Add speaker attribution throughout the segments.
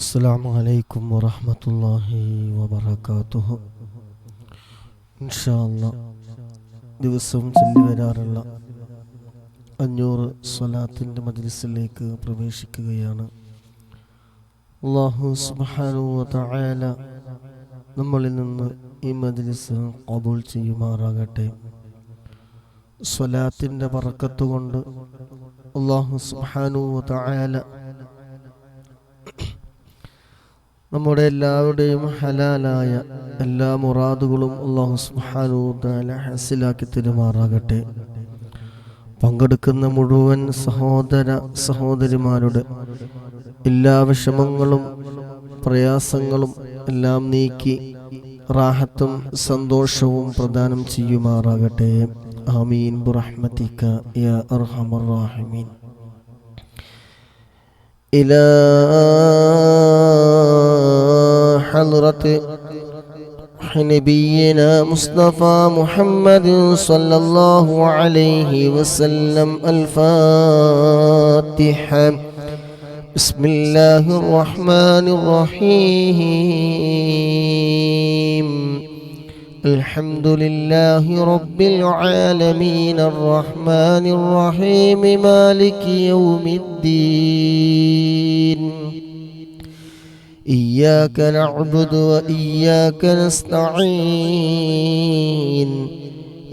Speaker 1: അസ്സലാമു അലൈക്കും വറഹ്മത്തുള്ളാഹി വബറകാതുഹു. ഇൻഷാ അല്ലാഹ് ദിവസവും ചൊല്ലി വരാറുള്ള 500 സ്വലാത്തിൻ്റെ മജ്ലിസിലേക്ക് പ്രവേശിക്കുകയാണ്. അല്ലാഹു സുബ്ഹാനഹു വ തആല നമ്മളിൽ നിന്ന് ഈ മജ്ലിസ് ഖബൂൽ ചെയ്യുമാറാകട്ടെ. സ്വലാത്തിൻ്റെ ബറക്കത്ത് കൊണ്ട് അല്ലാഹു സുബ്ഹാനഹു വ തആല നമ്മുടെ എല്ലാവരുടെയും ഹലാലായ എല്ലാ മുറാദുകളും അല്ലാഹു സുബ്ഹാനഹു വ തആല ഹസിലാക്കി തരുമാറാകട്ടെ. പങ്കെടുക്കുന്ന മുഴുവൻ സഹോദരിമാരുടെ എല്ലാ വിഷമങ്ങളും പ്രയാസങ്ങളും എല്ലാം നീക്കി റാഹത്തും സന്തോഷവും പ്രദാനം ചെയ്യുമാറാകട്ടെ. ആമീൻ ബിറഹ്മതിക യാ അർഹമർ റഹീമീൻ. إلى حضرة نبينا مصطفى محمد صلى الله عليه وسلم الفاتحة. بسم الله الرحمن الرحيم. الحمد لله رب العالمين الرحمن الرحيم مالك يوم الدين. إياك نعبد وإياك نستعين.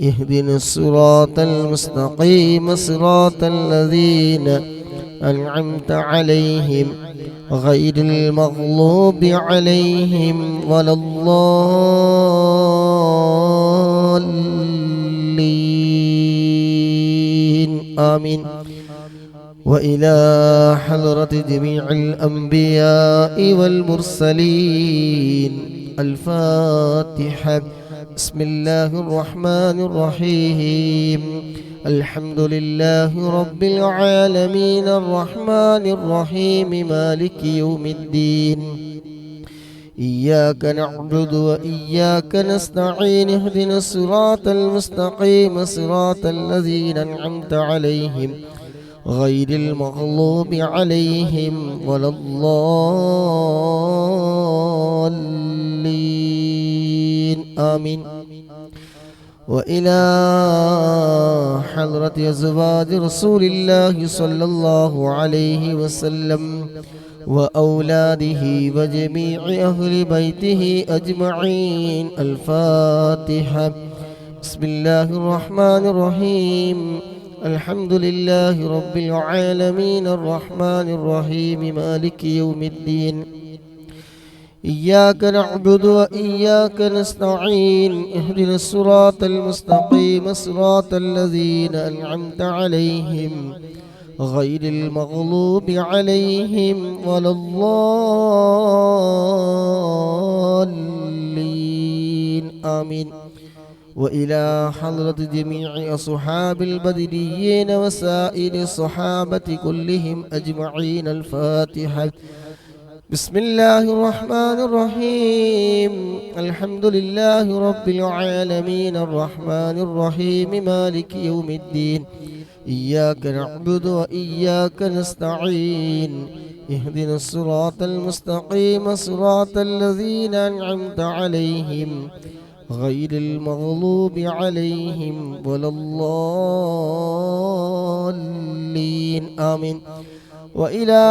Speaker 1: اهدنا الصراط المستقيم صراط الذين أنعمت عليهم غير المغلوب عليهم ولا الضالين. آمين. وإلى حضرة جميع الأنبياء والمرسلين الفاتحة. بسم الله الرحمن الرحيم. الحمد لله رب العالمين الرحمن الرحيم مالك يوم الدين. إياك نعبد وإياك نستعين. اهدنا الصراط المستقيم صراط الذين أنعمت عليهم غير المغلوب عليهم ولا الضالين. آمين. وإلى حضرة أزواج رسول الله صلى الله عليه وسلم وأولاده وجميع أهل بيته أجمعين الفاتحة. بسم الله الرحمن الرحيم. الحمد لله رب العالمين الرحمن الرحيم مالك يوم الدين. إياك نعبد وإياك نستعين. اهدنا الصراط المستقيم صراط الذين أنعمت عليهم غير المغلوب عليهم ولا الضالين. آمين. وإلى حضرة جميع أصحاب البدريين وسائر الصحابة كلهم أجمعين الفاتحة. بسم الله الرحمن الرحيم. الحمد لله رب العالمين الرحمن الرحيم مالك يوم الدين. إياك نعبد وإياك نستعين. اهدنا الصراط المستقيم صراط الذين أنعمت عليهم غير المغلوب عليهم ولا الضالين. آمين. وإلى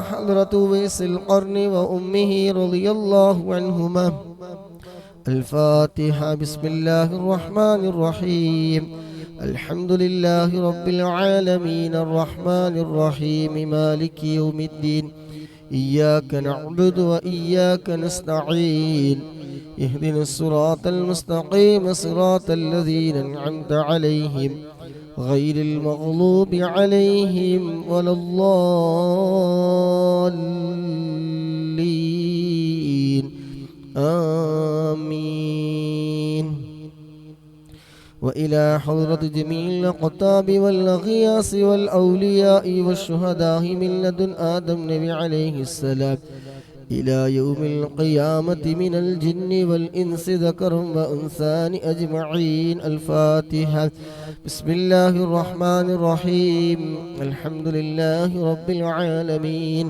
Speaker 1: حضرة ويس القرن وأمه رضي الله عنهما الفاتحة. بسم الله الرحمن الرحيم. الحمد لله رب العالمين الرحمن الرحيم مالك يوم الدين. إياك نعبد وإياك نستعين. اهدنا الصراط المستقيم صراط الذين أنعمت عليهم غير المغلوب عليهم ولا الضالين. آمين. وإلى حضرة جميع الأقطاب والأغياس والأولياء والشهداء من لدن آدم نبي عليه السلام إلى يوم القيامة من الجن والإنس ذكر وأنثى أجمعين الفاتحة. بسم الله الرحمن الرحيم. الحمد لله رب العالمين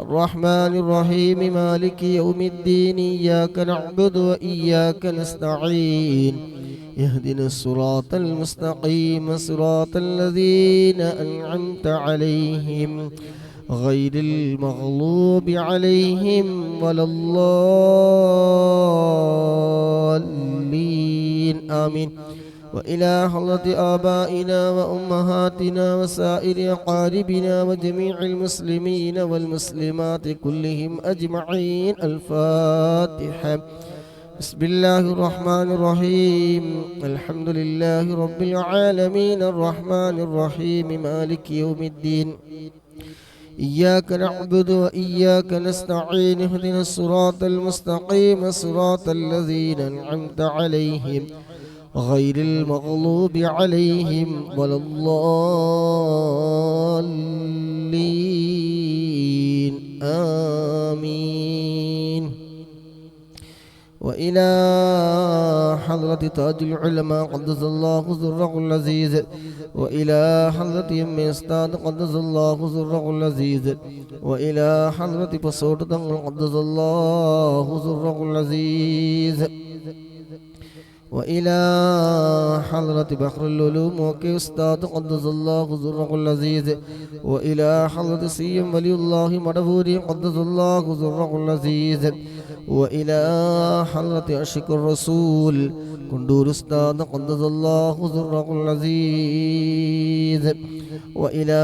Speaker 1: الرحمن الرحيم مالك يوم الدين إياك نعبد وإياك نستعين اهدنا الصراط المستقيم صراط الذين أنعمت عليهم غير المغلوب عليهم ولا الضالين آمين. وإلى حضرة آبائنا وأمهاتنا وسائر أقاربنا وجميع المسلمين والمسلمات كلهم أجمعين الفاتحة. بسم الله الرحمن الرحيم الحمد لله رب العالمين الرحمن الرحيم مالك يوم الدين إياك نعبد وإياك نستعين اهدنا الصراط المستقيم صراط الذين أنعمت عليهم غير المغلوب عليهم ولا الضالين آمين. وإلى حضرة تاج العلماء قدس الله سره العزيز وإلى حضرة يم أستاذ قدس الله سره العزيز وإلى حضرة بصوت قدس الله سره العزيز وإلى حضرة بحر العلوم وكي أستاذ قدس الله سره العزيز وإلى حضرة سيم ولي الله مدفوري قدس الله سره العزيز وإلى حضرة عشق الرسول كندور أستاذ قدس الله سره العزيز وإلى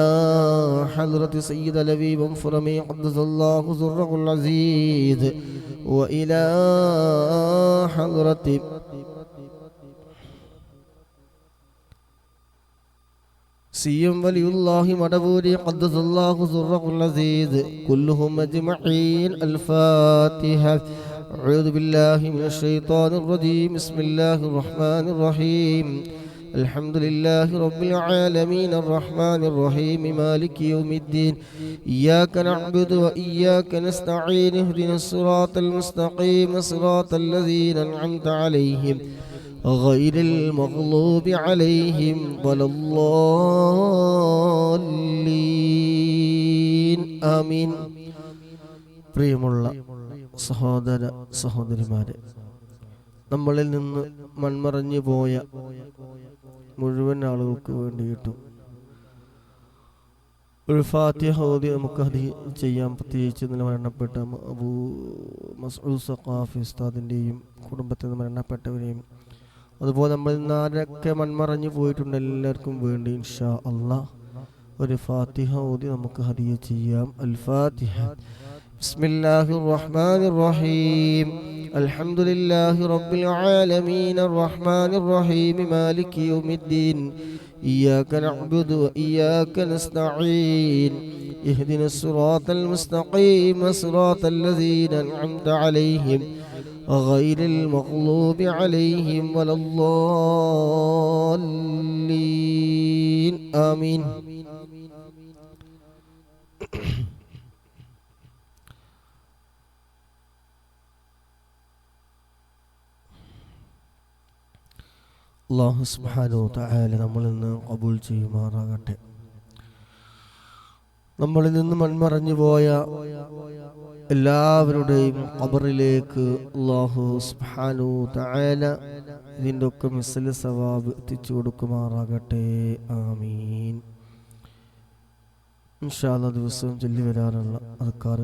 Speaker 1: حضرة سيد لبيب فرمي قدس الله سره العزيز وإلى حضرة سيم ولي الله مدبوري قدس الله سره العزيز كلهم أجمعين الفاتحة. أعوذ بالله من الشيطان الرجيم بسم الله الرحمن الرحيم الحمد لله رب العالمين الرحمن الرحيم مالك يوم الدين إياك نعبد وإياك نستعين اهدنا الصراط المستقيم صراط الذين أنعمت عليهم غير المغلوب عليهم ولا الضالين آمين. പ്രിയമുള്ള സഹോദര സഹോദരിമാരെ, നമ്മളിൽ നിന്ന് മൺമറഞ്ഞു പോയ മുഴുവൻ ആളുകൾക്ക് വേണ്ടിയിട്ടും ഒരു ഫാത്തിഹ ഓതി നമുക്ക് അത് ചെയ്യാം. പ്രത്യേകിച്ച് ഇന്നലെ മരണപ്പെട്ട അബൂ മസ്ഊദ് സഖാഫി ഉസ്താദിൻ്റെയും കുടുംബത്തിൽ നിന്ന് മരണപ്പെട്ടവരെയും അതുപോലെ നമ്മൾ ഇന്ന് ആരൊക്കെ മൺമറഞ്ഞു പോയിട്ടുണ്ട് എല്ലാവർക്കും വേണ്ടി ഇൻഷാ അല്ലാഹ് ഒരു ഫാത്തിഹ ഓതി നമുക്ക് ഹദിയ ചെയ്യാം. അൽ ഫാത്തിഹ. ബിസ്മില്ലാഹിർ റഹ്മാനിർ റഹീം അൽഹംദുലില്ലാഹി റബ്ബിൽ ആലമീൻ അർറഹ്മാനിർ റഹീം മാലികി യൗമിദ്ദീൻ ഇയ്യാക നഅ്ബുദു വഇയ്യാക നസ്തഈൻ ഇഹ്ദിനസ് സിറാത്തൽ മുസ്തഖീം സിറാത്തൽ ലദീന അൻഅംത അലൈഹിം غير المغلوب عليهم ولا الضالين آمين. അല്ലാഹു സുബ്ഹാനഹു വ തആല നമ്മളിൽ നിന്ന് ഖബൂൽ ചെയ്യുമാറാകട്ടെ. നമ്മളിൽ നിന്ന് മൺമറഞ്ഞു പോയ എല്ലാവരുടെയും ഖബറിലേക്ക് അല്ലാഹു സുബ്ഹാനഹു വ തആല ഇതിൻ്റെ ഒക്കെ മിസ്ല സവാബ് എത്തിച്ചു കൊടുക്കുമാറാകട്ടെ. ആമീൻ. ഇൻഷാ അല്ലാഹ് ദിവസവും ചൊല്ലി വരാറുള്ള അദ്കാർ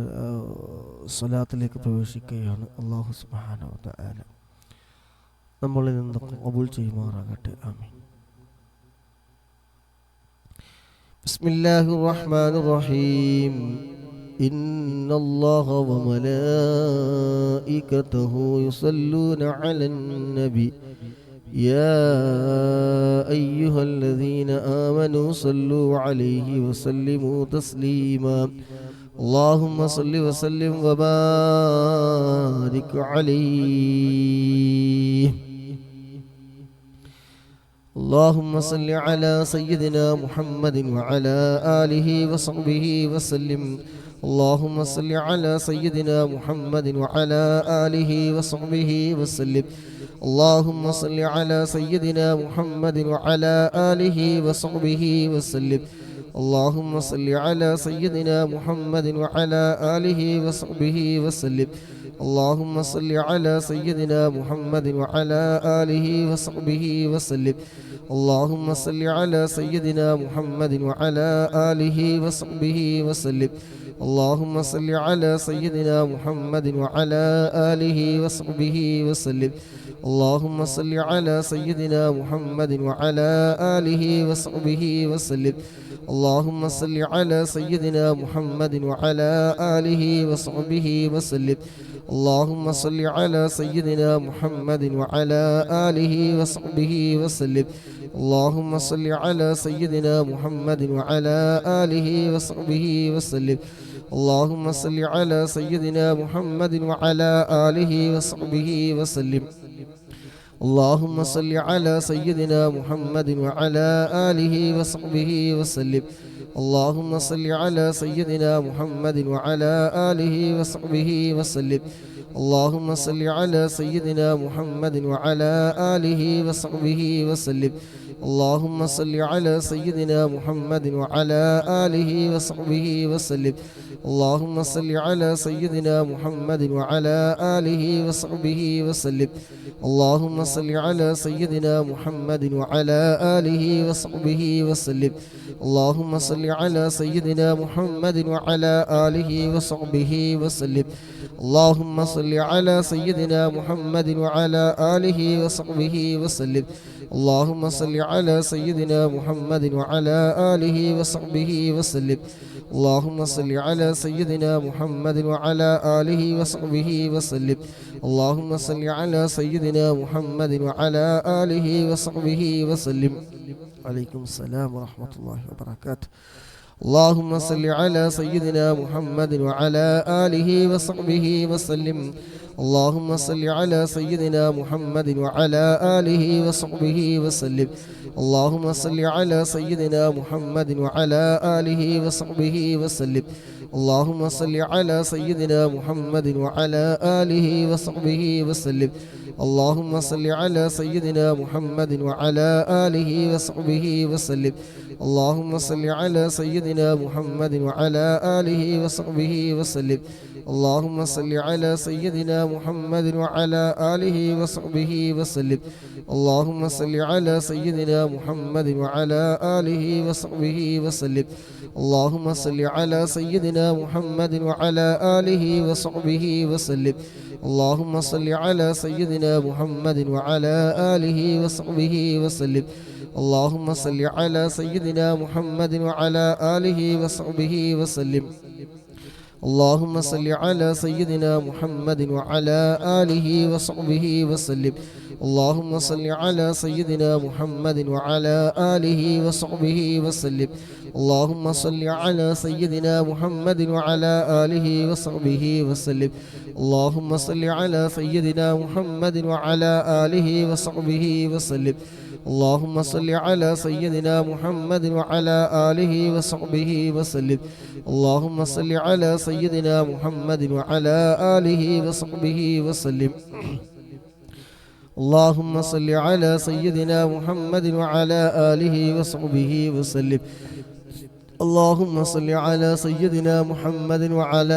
Speaker 1: സ്വലാത്തിലേക്ക് പ്രവേശിക്കുകയാണ്. അല്ലാഹു സുബ്ഹാനഹു വ തആല നമ്മളിൽ നിന്ന് ഖബൂൽ ചെയ്യുമാറാകട്ടെ. ആമീൻ. ബിസ്മില്ലാഹിർ റഹ്മാനിർ റഹീം إن الله وملائكته يصلون على النبي يا أيها الذين آمنوا صلوا عليه وسلموا تسليما اللهم صل وسلم وبارك عليه اللهم صل على سيدنا محمد وعلى آله وصحبه وسلم اللهم صل على سيدنا محمد وعلى آله وصحبه وسلم اللهم صل على سيدنا محمد وعلى آله وصحبه وسلم اللهم صل على سيدنا محمد وعلى آله وصحبه وسلم. اللهم صل على سيدنا محمد وعلى آله وصحبه وسلم. اللهم صل على سيدنا محمد وعلى آله وصحبه وسلم. اللهم صل على سيدنا محمد وعلى آله وصحبه وسلم. اللهم صل على سيدنا محمد وعلى آله وصحبه وسلم. اللهم صل على سيدنا محمد وعلى آله وصحبه وسلم. اللهم صل على سيدنا محمد وعلى آله وصحبه وسلم. اللهم صل على سيدنا محمد وعلى آله وصحبه وسلم. اللهم صل على سيدنا محمد وعلى آله وصحبه وسلم. اللهم صل على سيدنا محمد وعلى آله وصحبه وسلم. اللهم صل على سيدنا محمد وعلى آله وصحبه وسلم. اللهم صل على سيدنا محمد وعلى آله وصحبه وسلم. اللهم صل على سيدنا محمد وعلى آله وصحبه وسلم. اللهم صل على سيدنا محمد وعلى آله وصحبه وسلم. اللهم صل على سيدنا محمد وعلى آله وصحبه وسلم. اللهم صل على سيدنا محمد وعلى آله وصحبه وسلم. اللهم صل على سيدنا محمد وعلى آله وصحبه وسلم. اللهم صل على سيدنا محمد وعلى آله وصحبه وسلم. اللهم صل على سيدنا محمد وعلى آله وصحبه وسلم. اللهم صل على سيدنا محمد وعلى آله وصحبه وسلم. عليكم السلام ورحمة الله وبركاته. اللهم صل على سيدنا محمد وعلى آله وصحبه وسلم. اللهم صل على سيدنا محمد وعلى آله وصحبه وسلم. اللهم صل على سيدنا محمد وعلى آله وصحبه وسلم. اللهم صل على سيدنا محمد وعلى آله وصحبه وسلم. اللهم صل على سيدنا محمد وعلى آله وصحبه وسلم. اللهم صل على سيدنا محمد وعلى آله وصحبه وسلم. اللهم صل على سيدنا محمد وعلى آله وصحبه وسلم. اللهم صل على سيدنا محمد وعلى آله وصحبه وسلم. اللهم صل على سيدنا محمد وعلى آله وصحبه وسلم. اللهم صل على سيدنا محمد وعلى آله وصحبه وسلم. اللهم صل على سيدنا محمد وعلى آله وصحبه وسلم. اللهم صل على سيدنا محمد وعلى آله وصحبه وسلم. اللهم صل على سيدنا محمد وعلى آله وصحبه وسلم. اللهم صل على سيدنا محمد وعلى آله وصحبه وسلم. اللهم صل على سيدنا محمد وعلى آله وصحبه وسلم. اللهم صل على سيدنا محمد وعلى آله وصحبه وسلم. اللهم صل على سيدنا محمد وعلى آله وصحبه وسلم. اللهم صل على سيدنا محمد وعلى آله وصحبه وسلم. اللهم صل على سيدنا محمد وعلى آله وصحبه وسلم. اللهم صل على سيدنا محمد وعلى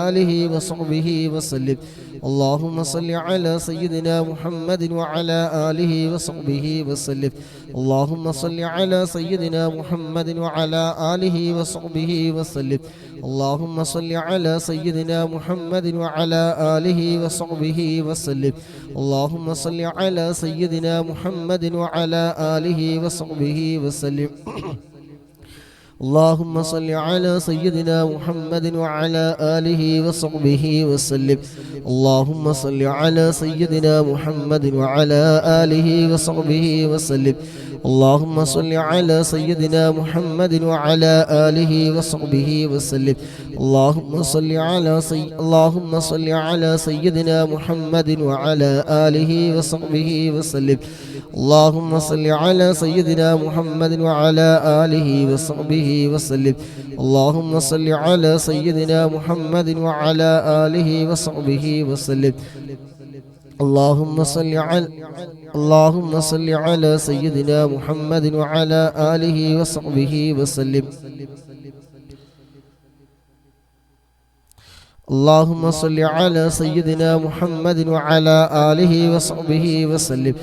Speaker 1: آله وصحبه وسلم. اللهم صل على سيدنا محمد وعلى آله وصحبه وسلم. اللهم صل على سيدنا محمد وعلى آله وصحبه وسلم. اللهم صل على سيدنا محمد وعلى آله وصحبه وسلم. اللهم صل على سيدنا محمد وعلى آله وصحبه وسلم. اللهم صل على سيدنا محمد وعلى آله وصحبه وسلم. اللهم صل على سيدنا محمد وعلى آله وصحبه وسلم. اللهم صل على سيدنا محمد وعلى آله وصحبه وسلم. اللهم صل على سيدنا محمد وعلى آله وصحبه وسلم. اللهم صل على سيدنا محمد وعلى آله وصحبه وسلم. اللهم صل على سيدنا محمد وعلى آله وصحبه وسلم. اللهم صل على اللهم صل على سيدنا محمد وعلى آله وصحبه وسلم. اللهم صل على سيدنا محمد وعلى آله وصحبه وسلم.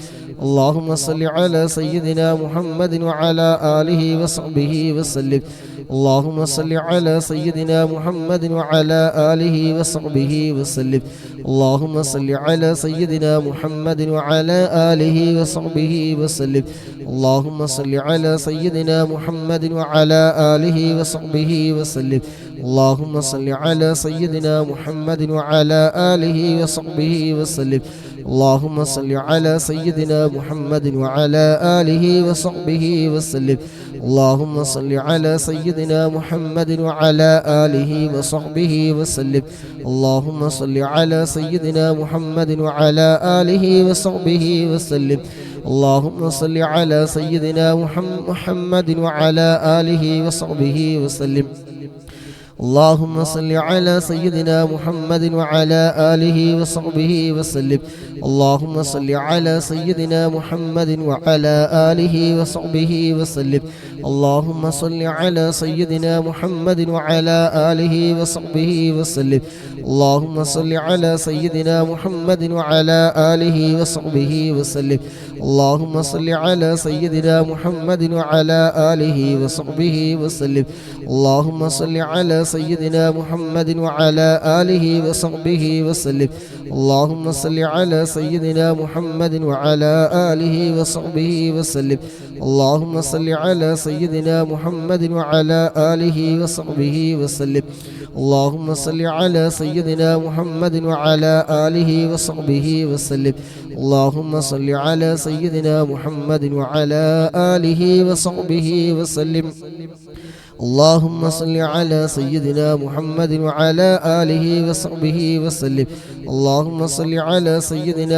Speaker 1: اللهم صل على سيدنا محمد وعلى آله وصحبه وسلم. اللهم صل على سيدنا محمد وعلى آله وصحبه وسلم. اللهم صل على سيدنا محمد وعلى آله وصحبه وسلم. اللهم صل على سيدنا محمد وعلى آله وصحبه وسلم. اللهم صل على سيدنا محمد وعلى آله وصحبه وسلم. اللهم صل على سيدنا محمد وعلى آله وصحبه وسلم. اللهم صل على سيدنا محمد وعلى آله وصحبه وسلم. اللهم صل على سيدنا محمد وعلى آله وصحبه وسلم. اللهم صل على سيدنا محمد وعلى آله وصحبه وسلم. اللهم صل على سيدنا محمد وعلى آله وصحبه وسلم. اللهم صل على سيدنا محمد وعلى آله وصحبه وسلم. اللهم صل على سيدنا محمد وعلى آله وصحبه وسلم. اللهم صل على سيدنا محمد وعلى آله وصحبه وسلم. اللهم صل على سيدنا محمد وعلى آله وصحبه وسلم. اللهم صل على سيدنا محمد وعلى آله وصحبه وسلم. اللهم صل على سيدنا محمد وعلى آله وصحبه وسلم. اللهم صل على سيدنا محمد وعلى آله وصحبه وسلم. اللهم صل على سيدنا محمد وعلى آله وصحبه وسلم. اللهم صل على سيدنا محمد وعلى آله وصحبه وسلم. اللهم صل على سيدنا محمد وعلى آله وصحبه وسلم. اللهم صل على سيدنا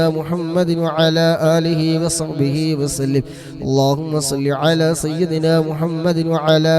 Speaker 1: محمد وعلى آله وصحبه وسلم. اللهم صل على سيدنا محمد وعلى آله وصحبه وسلم. اللهم صل على سيدنا محمد وعلى آله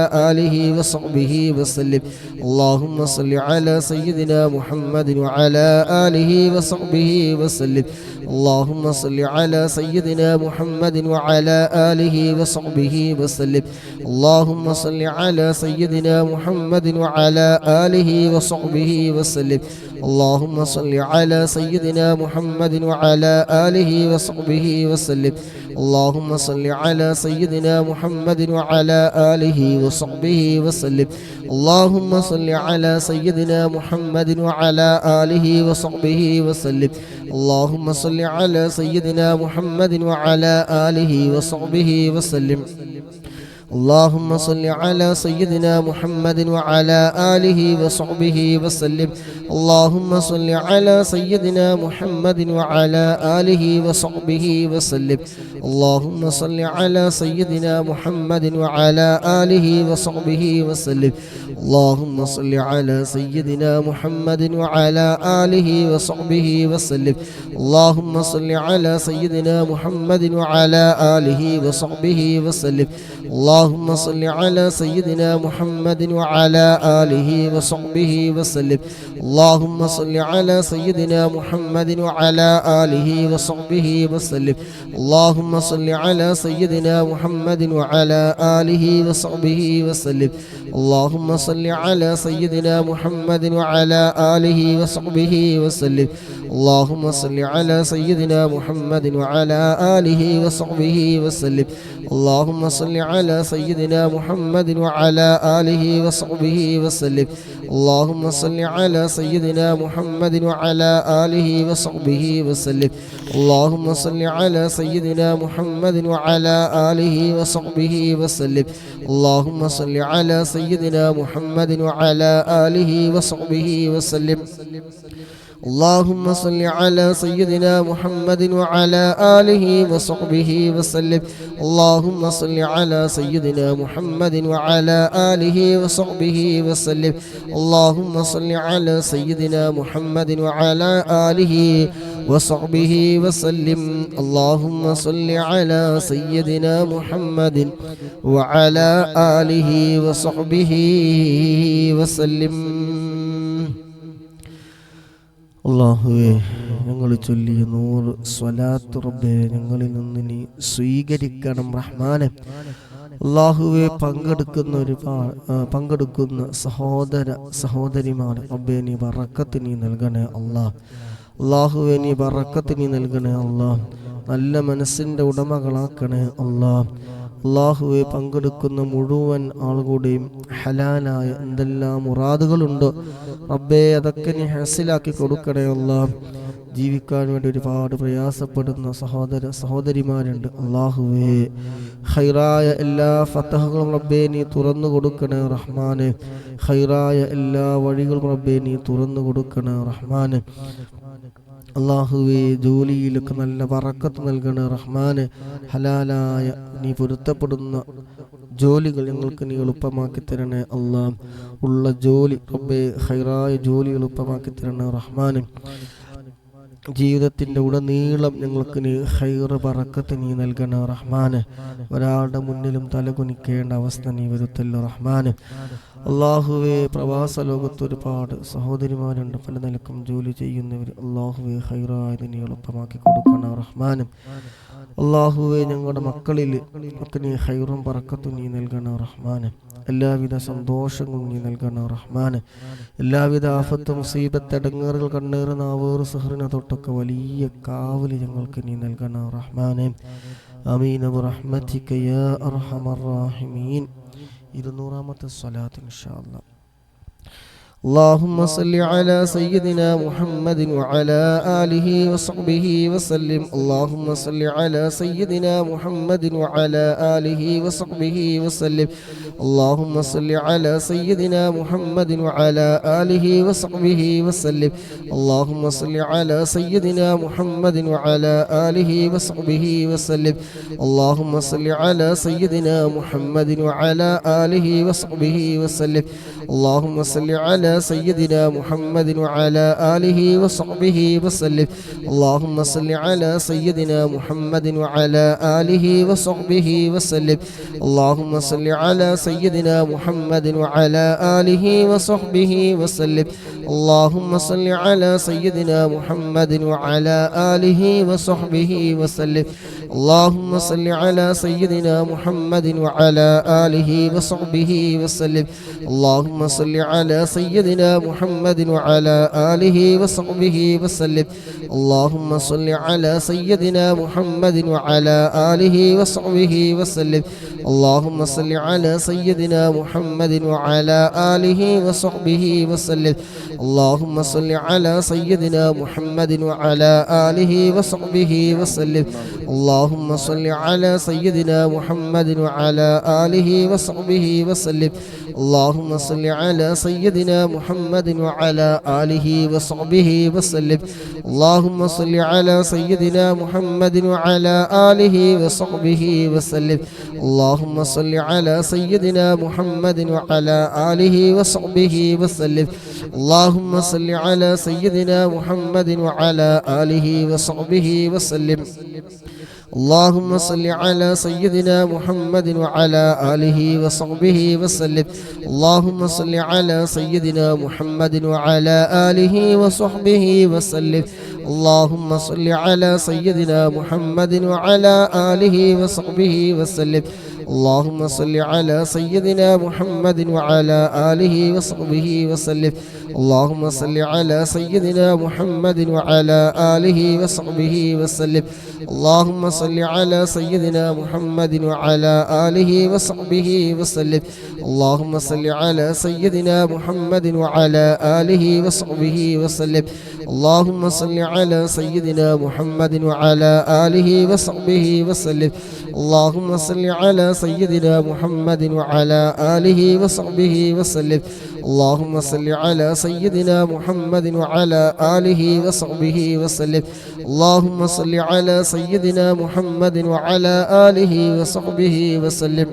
Speaker 1: وصحبه وسلم. اللهم صل على سيدنا محمد وعلى آله وصحبه وسلم. اللهم صل على سيدنا محمد وعلى آله وصحبه وسلم. اللهم صل على سيدنا محمد وعلى آله وصحبه وسلم. اللهم صل على سيدنا محمد وعلى آله وصحبه وسلم. اللهم صل على سيدنا محمد وعلى آله وصحبه وسلم. اللهم صل على سيدنا محمد وعلى آله وصحبه وسلم. اللهم صل على سيدنا محمد وعلى آله وصحبه وسلم. اللهم صل على سيدنا محمد وعلى آله وصحبه وسلم. اللهم صل على سيدنا محمد وعلى آله وصحبه وسلم. اللهم صل على سيدنا محمد وعلى آله وصحبه وسلم. اللهم صل على سيدنا محمد وعلى آله وصحبه وسلم. اللهم صل على سيدنا محمد وعلى آله وصحبه وسلم. اللهم صل على سيدنا محمد وعلى آله وصحبه وسلم. اللهم صل على سيدنا محمد وعلى آله وصحبه وسلم. اللهم صل على سيدنا محمد وعلى آله وصحبه وسلم. اللهم صل على سيدنا محمد وعلى آله وصحبه وسلم. اللهم صل على سيدنا محمد وعلى آله وصحبه وسلم. اللهم صل على سيدنا محمد وعلى آله وصحبه وسلم. اللهم صل على سيدنا محمد وعلى آله وصحبه وسلم. اللهم صل على سيدنا محمد وعلى آله وصحبه وسلم. اللهم صل على سيدنا محمد وعلى آله وصحبه وسلم. اللهم صل على سيدنا محمد وعلى آله وصحبه وسلم. اللهم صل على سيدنا محمد وعلى آله وصحبه وسلم. اللهم صل على سيدنا محمد وعلى آله وصحبه وسلم. അല്ലാഹുവേ ഞങ്ങൾ ചൊല്ലിയ 100 സ്വലാത്ത് റബ്ബേ ഞങ്ങളിൽ നിന്ന് നീ സ്വീകരിക്കണം റഹ്മാനെ. അല്ലാഹുവേ, പങ്കെടുക്കുന്ന സഹോദര സഹോദരിമാർ റബ്ബേ നീ ബറക്കത്ത് നീ നൽകണേ അല്ലാഹ്. അല്ലാഹുവേ, നീ ബറക്കത്ത് നീ നൽകണേ അല്ലാഹ്. നല്ല മനസ്സിൻ്റെ ഉടമകളാക്കണേ അല്ലാഹ്. അല്ലാഹുവേ, പങ്കെടുക്കുന്ന മുഴുവൻ ആളുകളുടെയും ഹലാലായ എന്തെല്ലാം മുറാദുകളുണ്ടോ റബ്ബേ അതൊക്കെ നീ ഹസിലാക്കി കൊടുക്കണേ അല്ലാഹ്. ജീവിക്കാൻ വേണ്ടി ഒരുപാട് പ്രയാസപ്പെടുന്ന സഹോദര സഹോദരിമാരുണ്ട്. അല്ലാഹുവേ, ഖൈറായ എല്ലാ ഫതഹുകളും റബ്ബേ നീ തുറന്നു കൊടുക്കണേ റഹ്മാനെ. ഖൈറായ എല്ലാ വഴികളും റബ്ബേ നീ തുറന്നു കൊടുക്കണേ റഹ്മാനെ. അല്ലാഹുവേ, ജോലിയിലൊക്കെ നല്ല ബറക്കത്ത് നൽകണേ റഹ്മാനെ. ഹലാലായ നീ പൊരുത്തപ്പെടുന്ന ജോലികൾ ഞങ്ങൾക്ക് നീ എളുപ്പമാക്കി തരണേ അല്ലാഹ്. ഉള്ള ജോലി റബ്ബേ ഖൈറായ ജോലി എളുപ്പമാക്കി തരണേ റഹ്മാനെ. ജീവിതത്തിൻ്റെ ഉടനീളം ഞങ്ങൾക്ക് നീ ഖൈറ് ബറക്കത്ത് നീ നൽകണേ റഹ്മാനെ. ഒരാളുടെ മുന്നിലും തലകുനിക്കേണ്ട അവസ്ഥ നീ വരുത്തല്ലോ റഹ്മാനെ. അല്ലാഹുവേ, പ്രവാസ ലോകത്ത് ഒരുപാട് സഹോദരിമാരുണ്ട്, പല നിലക്കും ജോലി ചെയ്യുന്നവർ. അല്ലാഹുവേ, ഖൈറായത് നീ എളുപ്പമാക്കി കൊടുക്കണം റഹ്മാനും. അല്ലാഹുവേ, ഞങ്ങളുടെ മക്കളിൽ ഒക്കെ നീ ഖൈറും ബറക്കത്തും നീ നൽകണം റഹ്മാനെ. എല്ലാവിധ സന്തോഷങ്ങളും നീ നൽകണം റഹ്മാനെ. എല്ലാവിധ ആഫത്ത് മുസീബത്ത് ഇടങ്ങേറുകൾ കണ്ണേറ് നാവേറ് സിഹ്റിനെ തൊട്ടൊക്കെ വലിയ കാവല് ഞങ്ങൾക്ക് നീ നൽകണം റഹ്മാനെ. ആമീൻ ബിറഹ്മതിക യാ അർഹമർ റഹീമീൻ. 200ാമത്തെ സ്വലാത്ത് ഇൻഷാ അല്ലാഹ്. اللهم صل على سيدنا محمد وعلى آله وصحبه وسلم. اللهم صل على سيدنا محمد وعلى آله وصحبه وسلم. اللهم صل على سيدنا محمد وعلى آله وصحبه وسلم. اللهم صل على سيدنا محمد وعلى آله وصحبه وسلم. اللهم صل على سيدنا محمد وعلى آله وصحبه وسلم. اللهم صل على سيدنا محمد وعلى آله وصحبه وسلم. اللهم صل على سيدنا محمد وعلى آله وصحبه وسلم. اللهم صل على سيدنا محمد وعلى آله وصحبه وسلم. اللهم صل على سيدنا محمد وعلى آله وصحبه وسلم. اللهم صل على سيدنا محمد وعلى آله وصحبه وسلم. اللهم صل على سيدنا محمد وعلى آله وصحبه وسلم. اللهم صل على سيدنا محمد وعلى آله وصحبه وسلم. اللهم صل على سيدنا محمد وعلى آله وصحبه وسلم. اللهم صل على سيدنا محمد وعلى آله وصحبه وسلم. اللهم صل على سيدنا محمد وعلى آله وصحبه وسلم. اللهم صل على سيدنا محمد وعلى آله وصحبه وسلم. اللهم صل على سيدنا محمد وعلى آله وصحبه وسلم. اللهم صل على سيدنا محمد وعلى آله وصحبه وسلم. اللهم صل على سيدنا محمد وعلى آله وصحبه وسلم. اللهم صل على سيدنا محمد وعلى آله وصحبه وسلم. اللهم صل على سيدنا محمد وعلى آله وصحبه وسلم. اللهم صل على سيدنا محمد وعلى آله وصحبه وسلم. اللهم صل على سيدنا محمد وعلى آله وصحبه وسلم. اللهم صل على سيدنا محمد وعلى آله وصحبه وسلم. اللهم صل على سيدنا محمد وعلى آله وصحبه وسلم. اللهم صل على سيدنا محمد وعلى آله وصحبه وسلم. اللهم صل على سيدنا محمد وعلى آله وصحبه وسلم. اللهم صل على سيدنا محمد وعلى آله وصحبه وسلم. اللهم صل على سيدنا محمد وعلى آله وصحبه وسلم. اللهم صل على سيدنا محمد وعلى آله وصحبه وسلم.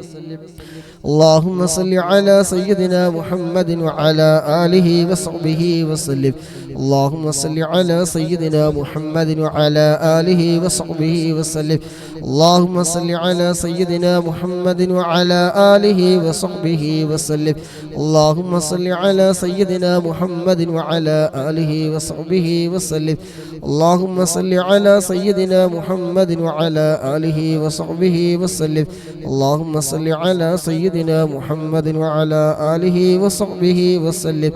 Speaker 1: اللهم صل على سيدنا محمد وعلى آله وصحبه وسلم. اللهم صل على سيدنا محمد وعلى آله وصحبه وسلم اللهم صل على سيدنا محمد وعلى آله وصحبه وسلم اللهم صل على سيدنا محمد وعلى آله وصحبه وسلم اللهم صل على سيدنا محمد وعلى آله وصحبه وسلم اللهم صل على سيدنا محمد وعلى آله وصحبه وسلم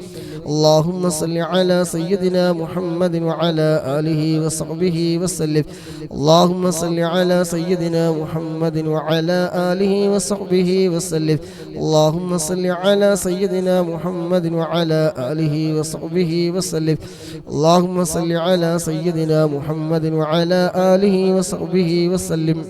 Speaker 1: اللهم صل على سيدنا محمد وعلى آله وصحبه وسلم اللهم صل على سيدنا محمد وعلى آله وصحبه وسلم اللهم صل على سيدنا محمد وعلى آله وصحبه وسلم اللهم صل على سيدنا محمد وعلى آله وصحبه وسلم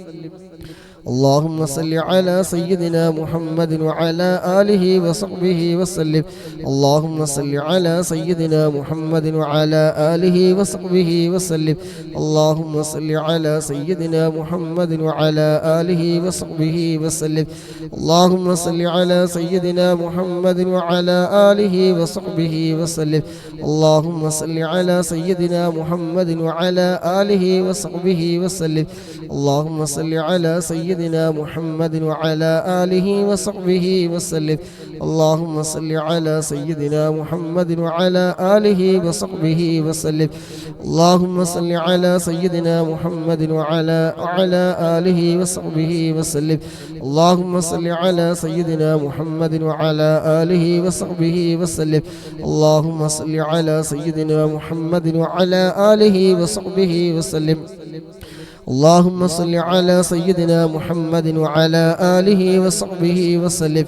Speaker 1: اللهم صل على سيدنا محمد وعلى آله وصحبه وسلم اللهم صل على سيدنا محمد وعلى آله وصحبه وسلم اللهم صل على سيدنا محمد وعلى آله وصحبه وسلم اللهم صل على سيدنا محمد وعلى آله وصحبه وسلم اللهم صل على سيدنا محمد وعلى آله وصحبه وسلم اللهم صل على سيدنا محمد وعلى آله وصحبه وسلم اللهم صل على سيدنا محمد وعلى آله وصحبه وسلم اللهم صل على سيدنا محمد وعلى آله وصحبه وسلم اللهم صل على سيدنا محمد وعلى آله وصحبه وسلم اللهم صل على سيدنا محمد وعلى آله وصحبه وسلم اللهم صل على سيدنا محمد وعلى آله وصحبه وسلم اللهم صل على سيدنا محمد وعلى آله وصحبه وسلم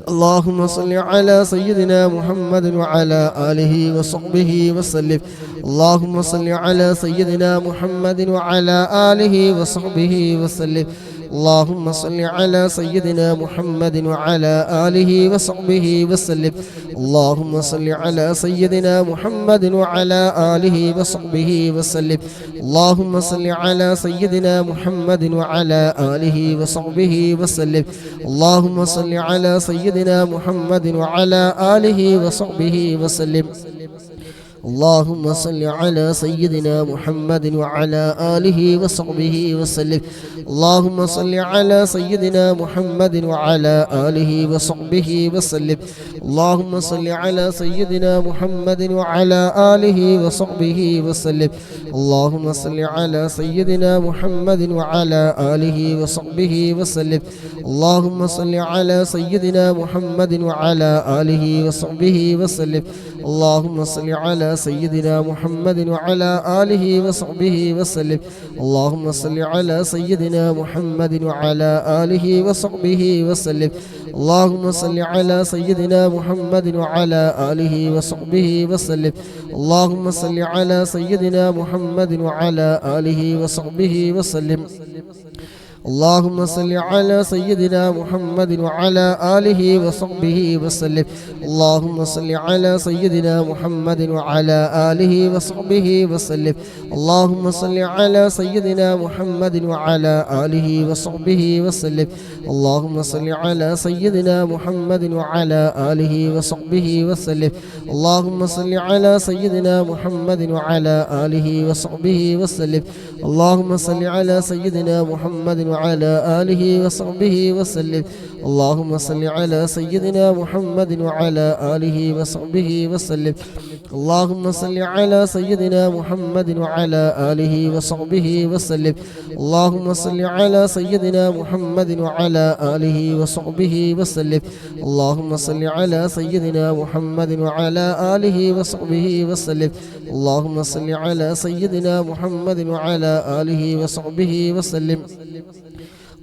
Speaker 1: اللهم صل على سيدنا محمد وعلى آله وصحبه وسلم اللهم صل على سيدنا محمد وعلى آله وصحبه وسلم اللهم صل على سيدنا محمد وعلى آله وصحبه وسلم اللهم صل على سيدنا محمد وعلى آله وصحبه وسلم اللهم صل على سيدنا محمد وعلى آله وصحبه وسلم اللهم صل على سيدنا محمد وعلى آله وصحبه وسلم اللهم صل على سيدنا محمد وعلى آله وصحبه وسلم اللهم صل على سيدنا محمد وعلى آله وصحبه وسلم اللهم صل على سيدنا محمد وعلى آله وصحبه وسلم اللهم صل على سيدنا محمد وعلى آله وصحبه وسلم اللهم صل على سيدنا محمد وعلى آله وصحبه وسلم اللهم صل على سيدنا محمد وعلى آله وصحبه وسلم اللهم صل على سيدنا محمد وعلى آله وصحبه وسلم اللهم صل على سيدنا محمد وعلى آله وصحبه وسلم اللهم صل على سيدنا محمد وعلى آله وصحبه وسلم اللهم صل على سيدنا محمد وعلى آله وصحبه وسلم اللهم صل على سيدنا محمد وعلى آله وصحبه وسلم اللهم صل على سيدنا محمد وعلى آله وصحبه وسلم اللهم صل على سيدنا محمد وعلى آله وصحبه وسلم اللهم صل على سيدنا محمد وعلى آله وصحبه وسلم اللهم صل على سيدنا محمد وعلى آله وصحبه وسلم اللهم صل على سيدنا محمد وعلى آله وصحبه وسلم اللهم صل على سيدنا محمد وعلى آله وصحبه وسلم اللهم صل على سيدنا محمد وعلى آله وصحبه وسلم اللهم صل على سيدنا محمد وعلى آله وصحبه وسلم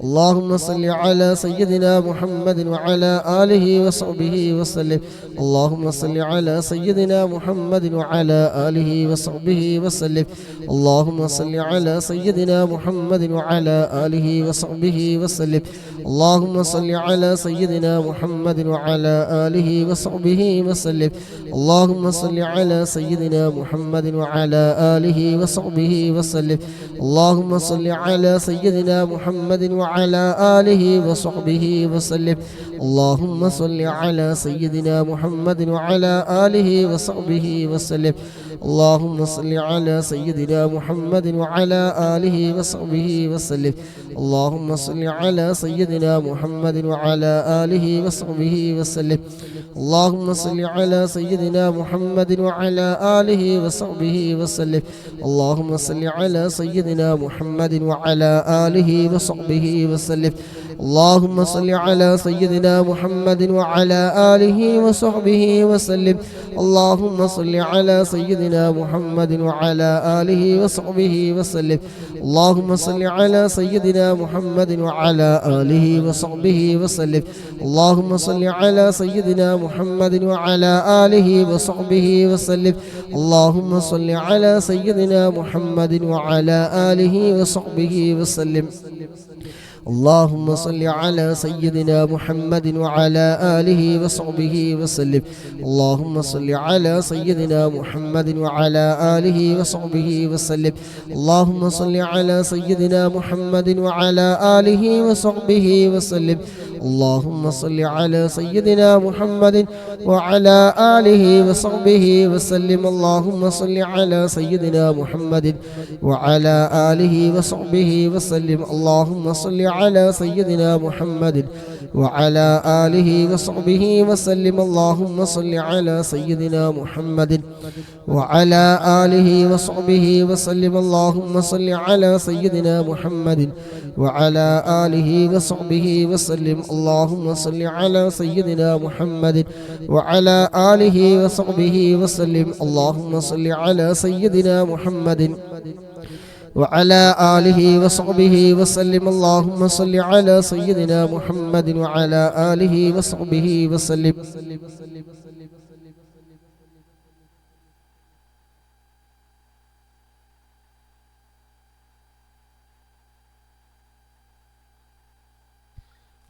Speaker 1: اللهم صل على سيدنا محمد وعلى آله وصحبه وسلم اللهم صل على سيدنا محمد وعلى آله وصحبه وسلم اللهم صل على سيدنا محمد وعلى آله وصحبه وسلم اللهم صل على سيدنا محمد وعلى آله وصحبه وسلم اللهم صل على سيدنا محمد وعلى آله وصحبه وسلم اللهم صل على سيدنا محمد وعلى وعلى آله وصحبه وسلم. اللهم صل على سيدنا محمد وعلى آله وصحبه وسلم. اللهم صل على سيدنا محمد وعلى آله وصحبه وسلم. اللهم صل على سيدنا محمد وعلى آله وصحبه وسلم. اللهم صل على سيدنا محمد وعلى آله وصحبه وسلم. اللهم صل على سيدنا محمد وعلى آله وصحبه وسلم. اللهم صل على سيدنا محمد وعلى آله وصحبه وسلم. اللهم صل على سيدنا محمد وعلى آله وصحبه وسلم. اللهم صل على سيدنا محمد وعلى آله وصحبه وسلم. اللهم صل على سيدنا محمد وعلى آله وصحبه وسلم. اللهم صل على سيدنا محمد وعلى آله وصحبه وسلم. اللهم صل على سيدنا محمد وعلى آله وصحبه وسلم. اللهم صل على سيدنا محمد وعلى آله وصحبه وسلم. اللهم صل على سيدنا محمد وعلى آله وصحبه وسلم. اللهم صل على سيدنا محمد وعلى آله وصحبه وسلم. اللهم صل على سيدنا محمد وعلى آله وصحبه وسلم. اللهم صل على سيدنا محمد وعلى آله وصحبه وسلم. اللهم صل على سيدنا محمد وعلى آله وصحبه وسلم. اللهم صل على سيدنا محمد وعلى آله وصحبه وسلم. اللهم صل على سيدنا محمد وعلى آله وصحبه وسلم. اللهم صل على سيدنا محمد وعلى آله وصحبه وسلم. اللهم صل على سيدنا محمد وعلى آله وصحبه وسلم.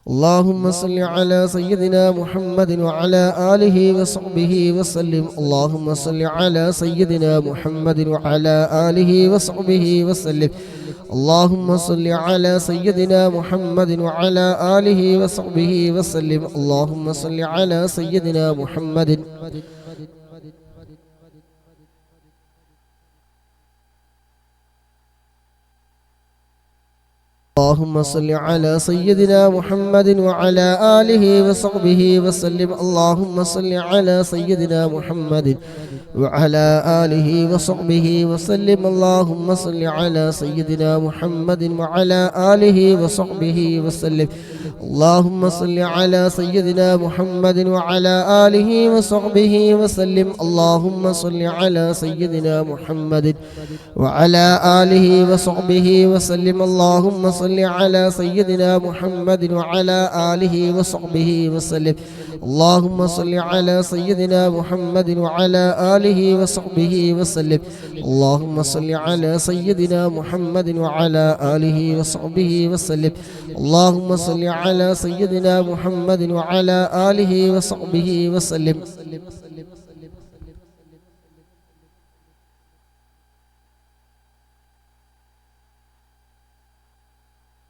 Speaker 1: اللهم صل على سيدنا محمد وعلى آله وصحبه وسلم. اللهم صل على سيدنا محمد وعلى آله وصحبه وسلم. اللهم صل على سيدنا محمد وعلى آله وصحبه وسلم. اللهم صل على سيدنا محمد اللهم صل على سيدنا محمد وعلى آله وصحبه وسلم. اللهم صل على سيدنا محمد وعلى آله وصحبه وسلم. اللهم صل على سيدنا محمد وعلى آله وصحبه وسلم. اللهم صل على سيدنا محمد وعلى آله وصحبه وسلم. اللهم صل على سيدنا محمد وعلى آله وصحبه وسلم. اللهم صل على سيدنا محمد وعلى آله وصحبه وسلم. اللهم صل على سيدنا محمد وعلى آله وصحبه وسلم. اللهم صل على سيدنا محمد وعلى آله وصحبه وسلم. اللهم صل على سيدنا محمد وعلى آله وصحبه وسلم.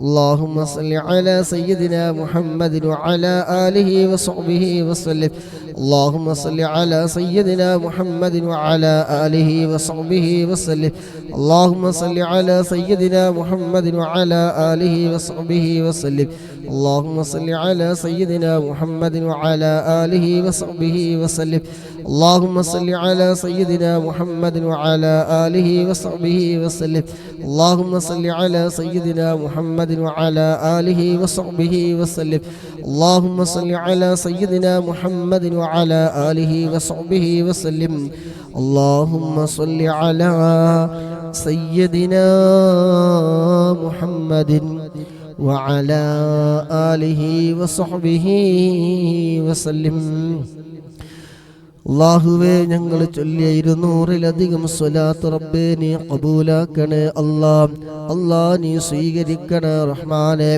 Speaker 1: اللهم صل على سيدنا محمد وعلى آله وصحبه وسلم. اللهم صل على سيدنا محمد وعلى آله وصحبه وسلم. اللهم صل على سيدنا محمد وعلى آله وصحبه وسلم. اللهم صل على سيدنا محمد وعلى آله وصحبه وسلم. اللهم صل على سيدنا محمد وعلى آله وصحبه وسلم. اللهم صل على سيدنا محمد وعلى آله وصحبه وسلم. اللهم صل على سيدنا محمد وعلى آله وصحبه وسلم. اللهم صل على سيدنا محمد وعلى آله وصحبه وسلم. അല്ലാഹുവേ, ഞങ്ങൾ ചൊല്ലിയ 200-ലധികം സ്വലാത്ത് റബ്ബേ നീ ഖബൂലാക്കണേ. അല്ലാ നീ സ്വീകരിക്കണേ റഹ്മാനേ.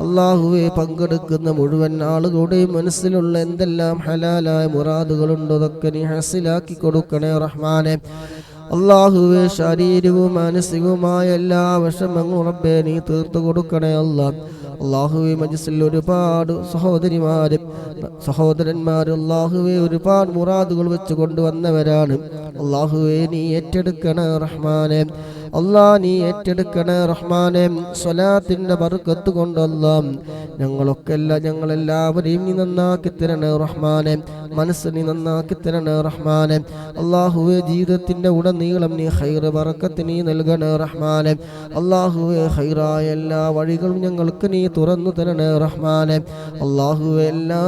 Speaker 1: അല്ലാഹുവേ, പങ്കെടുക്കുന്ന മുഴുവൻ ആളുകളുടെയും മനസ്സിലുള്ള എന്തെല്ലാം ഹലാലായ മുറാദുകളുണ്ടോ അതൊക്കെ നീ ഹസിലാക്കി കൊടുക്കണേ റഹ്മാനേ. അല്ലാഹുവേ ശാരീരികവും മാനസികവുമായ എല്ലാ വിഷമങ്ങളും റബ്ബേ നീ തീർത്തു കൊടുക്കണേ അല്ലാഹ്. അല്ലാഹുവേ മജ്‌ലിസിൽ ഒരുപാട് സഹോദരന്മാർ അല്ലാഹുവേ ഒരുപാട് മുറാദുകൾ വെച്ച് കൊണ്ടുവന്നവരാണ്. അല്ലാഹുവേ നീ ഏറ്റെടുക്കണേ റഹ്മാനെ. അല്ലാഹ് നീ ഏറ്റെടുക്കണേ റഹ്മാനെ. സ്വലാത്തിന്റെ ബർക്കത്ത് കൊണ്ട് അല്ലാഹ് ഞങ്ങളെല്ലാവരെയും നീ നന്നാക്കി തരണേ റഹ്മാനെ. മനസ്സ് നീ നന്നാക്കി തരണേ റഹ്മാനെ. അല്ലാഹുവേ ജീവിതത്തിന്റെ ഉടനീളം നീ ഖൈറ് ബർക്കത്ത് നീ നൽകണേ റഹ്മാനെ. അല്ലാഹുവേ ഖൈറായ എല്ലാ വഴികളും ഞങ്ങൾക്ക് നീ തുറന്നു തരണേ റഹ്മാനെ. അല്ലാഹുവേ എല്ലാ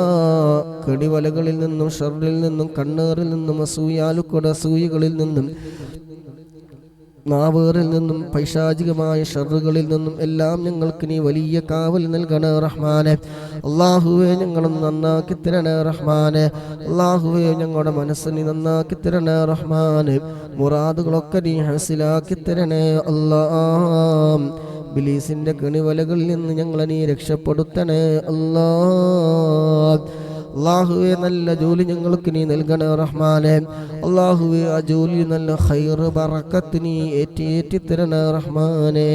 Speaker 1: കെടിവലകളിൽ നിന്നും ഷർറിൽ നിന്നും കണ്ണേറിൽ നിന്നും അസൂയകളിൽ നിന്നും നാവേറിൽ നിന്നും പൈശാചികമായ ഷർറുകളിൽ നിന്നും എല്ലാം ഞങ്ങൾക്ക് നീ വലിയ കാവൽ നൽകണേ റഹ്മാനെ. അല്ലാഹുവേ ഞങ്ങളൊന്ന് നന്നാക്കി തരണേ റഹ്മാനെ. അല്ലാഹുവേ ഞങ്ങളുടെ മനസ്സ് നീ നന്നാക്കി തരണേ റഹ്മാനെ. മുറാദുകളൊക്കെ നീ ഹസിലാക്കി തരണേ അല്ലാഹ്. ബിലീസിന്റെ കെണിവലകളിൽ നിന്ന് ഞങ്ങളെ നീ രക്ഷപ്പെടുത്തണേ അല്ലാഹ്. അല്ലാഹുവേ നല്ല ജോലി ഞങ്ങൾക്ക് നീ നൽകണേ റഹ്മാനെ. അല്ലാഹുവേ ആ ജോലി നല്ല ഖൈറ് ബറക്കത്ത് നീ ഏറ്റി തരണേ റഹ്മാനെ.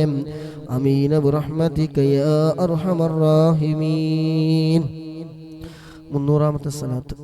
Speaker 1: ആമീൻ ബിറഹ്മതിക യാ അർഹമർ റഹീമീൻ. 300ാമത്തെ സലാത്ത്.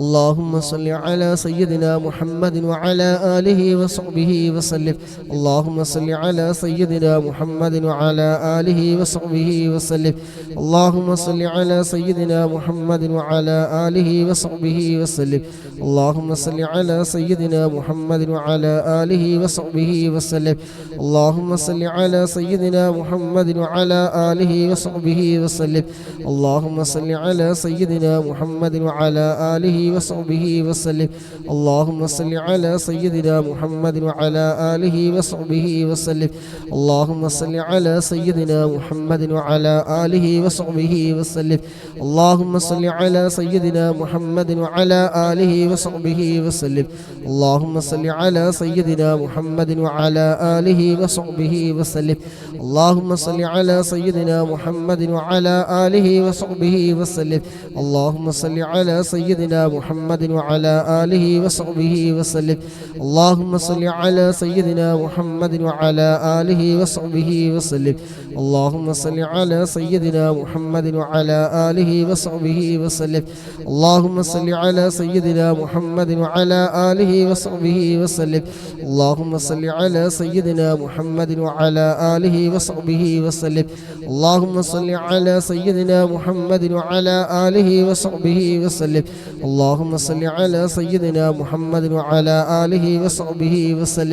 Speaker 1: اللهم صل على سيدنا محمد وعلى آله وصحبه وسلم. اللهم صل على سيدنا محمد وعلى آله وصحبه وسلم. اللهم صل على سيدنا محمد وعلى آله وصحبه وسلم. اللهم صل على سيدنا محمد وعلى آله وصحبه وسلم. اللهم صل على سيدنا محمد وعلى آله وصحبه وسلم. اللهم صل على سيدنا محمد وعلى آله وصحبه وسلم. اللهم صل على سيدنا محمد وعلى آله وصحبه وسلم. اللهم صل على سيدنا محمد وعلى آله وصحبه وسلم. اللهم صل على سيدنا محمد وعلى آله وصحبه وسلم. اللهم صل على سيدنا محمد وعلى آله وصحبه وسلم. اللهم صل على سيدنا محمد وعلى آله وصحبه وسلم. اللهم صل على سيدنا محمد وعلى آله وصحبه وسلم. اللهم صل على سيدنا محمد وعلى آله وصحبه وسلم. اللهم صل على سيدنا محمد وعلى آله وصحبه وسلم. اللهم صل على سيدنا محمد وعلى آله وصحبه وسلم. اللهم صل على سيدنا محمد وعلى آله وصحبه وسلم. اللهم صل على سيدنا محمد وعلى آله وصحبه وسلم. اللهم صل على سيدنا محمد وعلى آله وصحبه وسلم. اللهم صل على سيدنا محمد وعلى آله وصحبه وسلم.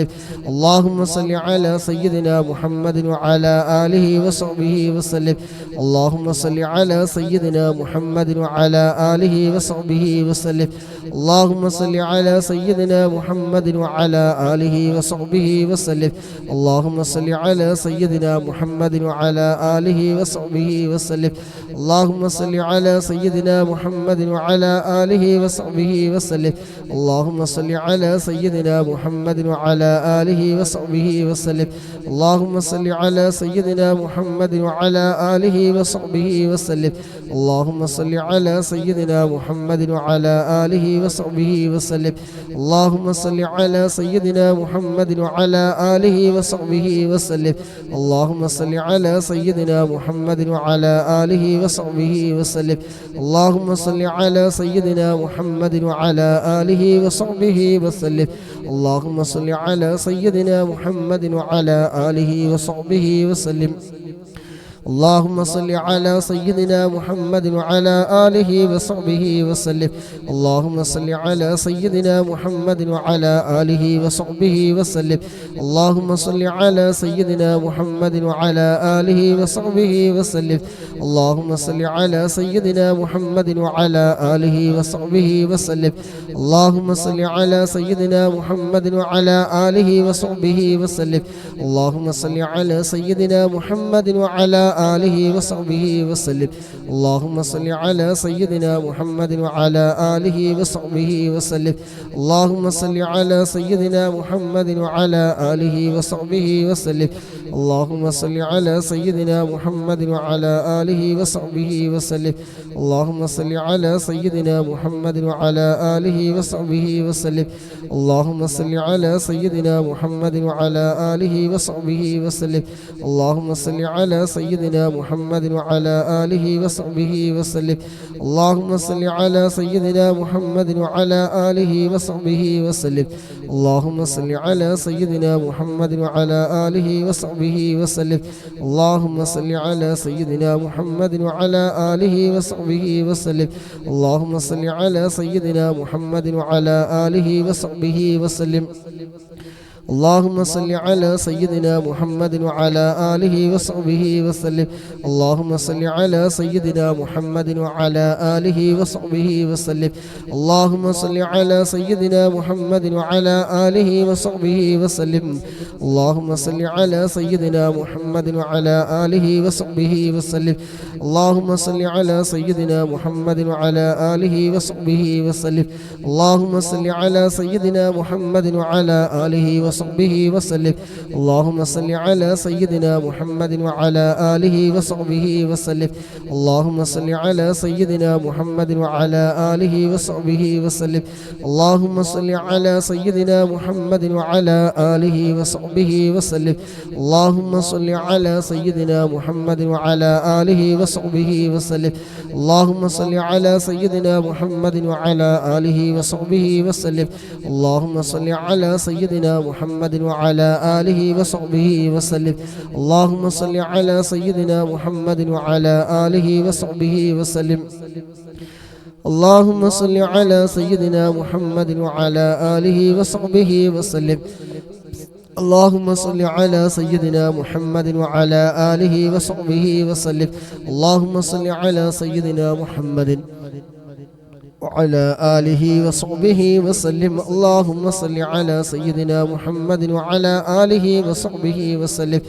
Speaker 1: اللهم صل على سيدنا محمد وعلى آله وصحبه وسلم. اللهم صل على سيدنا محمد وعلى آله وصحبه وسلم. اللهم صل على سيدنا محمد وعلى آله وصحبه وسلم. اللهم صل على سيدنا محمد وعلى آله وصحبه وسلم. اللهم صل على سيدنا محمد وعلى آله وصحبه وسلم. اللهم صل على سيدنا محمد وعلى آله وصحبه وسلم. اللهم صل على سيدنا محمد وعلى آله وصحبه وسلم. اللهم صل على سيدنا محمد وعلى آله وصحبه وسلم. اللهم صل على سيدنا محمد وعلى آله وصحبه وسلم. اللهم صل على سيدنا محمد وعلى آله وصحبه وسلم. اللهم صل على سيدنا محمد وعلى آله وصحبه وسلم. اللهم صل على سيدنا محمد وعلى آله وصحبه وسلم. اللهم صل على سيدنا محمد وعلى آله وصحبه وسلم. اللهم صل على سيدنا محمد وعلى آله وصحبه وسلم. اللهم صل على سيدنا محمد وعلى آله وصحبه وسلم. اللهم صل على سيدنا محمد وعلى آله وصحبه وسلم. اللهم صل على سيدنا محمد وعلى آله وصحبه وسلم اللهم صل على سيدنا محمد وعلى آله وصحبه وسلم اللهم صل على سيدنا محمد وعلى آله وصحبه وسلم اللهم صل على سيدنا محمد وعلى آله وصحبه وسلم اللهم صل على سيدنا محمد وعلى آله وصحبه وسلم اللهم صل على سيدنا محمد وعلى آله وصحبه وسلم اللهم صل على سيدنا محمد وعلى آله وصحبه وسلم اللهم صل على سيدنا محمد وعلى آله وصحبه وسلم اللهم صل على سيدنا محمد وعلى آله وصحبه وسلم اللهم صل على سيدنا محمد وعلى آله وصحبه وسلم اللهم صل على سيدنا محمد وعلى آله وصحبه وسلم اللهم صل على سيدنا محمد وعلى آله وصحبه وسلم اللهم صل على سيدنا محمد وعلى آله وصحبه وسلم اللهم صل على سيدنا محمد وعلى آله وصحبه وسلم اللهم صل على سيدنا محمد وعلى آله وصحبه وسلم اللهم صل على سيدنا محمد وعلى آله وصحبه وسلم اللهم صل على سيدنا محمد وعلى آله وصحبه وسلم اللهم صل على سيدنا محمد وعلى آله وصحبه وسلم اللهم صل على سيدنا محمد وعلى آله وصحبه وسلم اللهم صل على سيدنا محمد وعلى آله وصحبه وسلم اللهم صل على سيدنا محمد وعلى آله وصحبه وسلم اللهم صل على سيدنا محمد وعلى آله وصحبه وسلم اللهم صل على سيدنا محمد وعلى آله وصحبه وسلم اللهم صل على سيدنا محمد وعلى آله وصحبه وسلم اللهم صل على سيدنا محمد وعلى آله وصحبه وسلم اللهم صل على سيدنا محمد وعلى آله وصحبه وسلم اللهم صل على سيدنا محمد وعلى آله وصحبه وسلم اللهم صل على سيدنا محمد وعلى آله وصحبه وسلم اللهم صل على سيدنا محمد وعلى آله وصحبه وسلم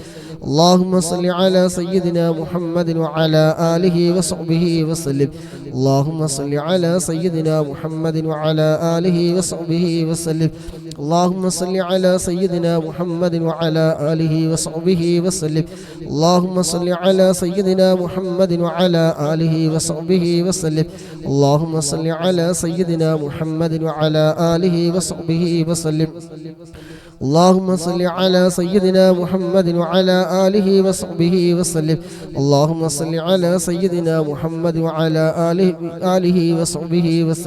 Speaker 1: اللهم صل على سيدنا محمد وعلى آله وصحبه وسلم اللهم صل على سيدنا محمد وعلى آله وصحبه وسلم اللهم صل على سيدنا محمد وعلى آله وصحبه وسلم اللهم صل على سيدنا محمد وعلى آله وصحبه وسلم اللهم صل على سيدنا محمد وعلى آله وصحبه وسلم اللهم صل على سيدنا محمد وعلى آله وصحبه وسلم اللهم صل على سيدنا محمد وعلى آله وصحبه وسلم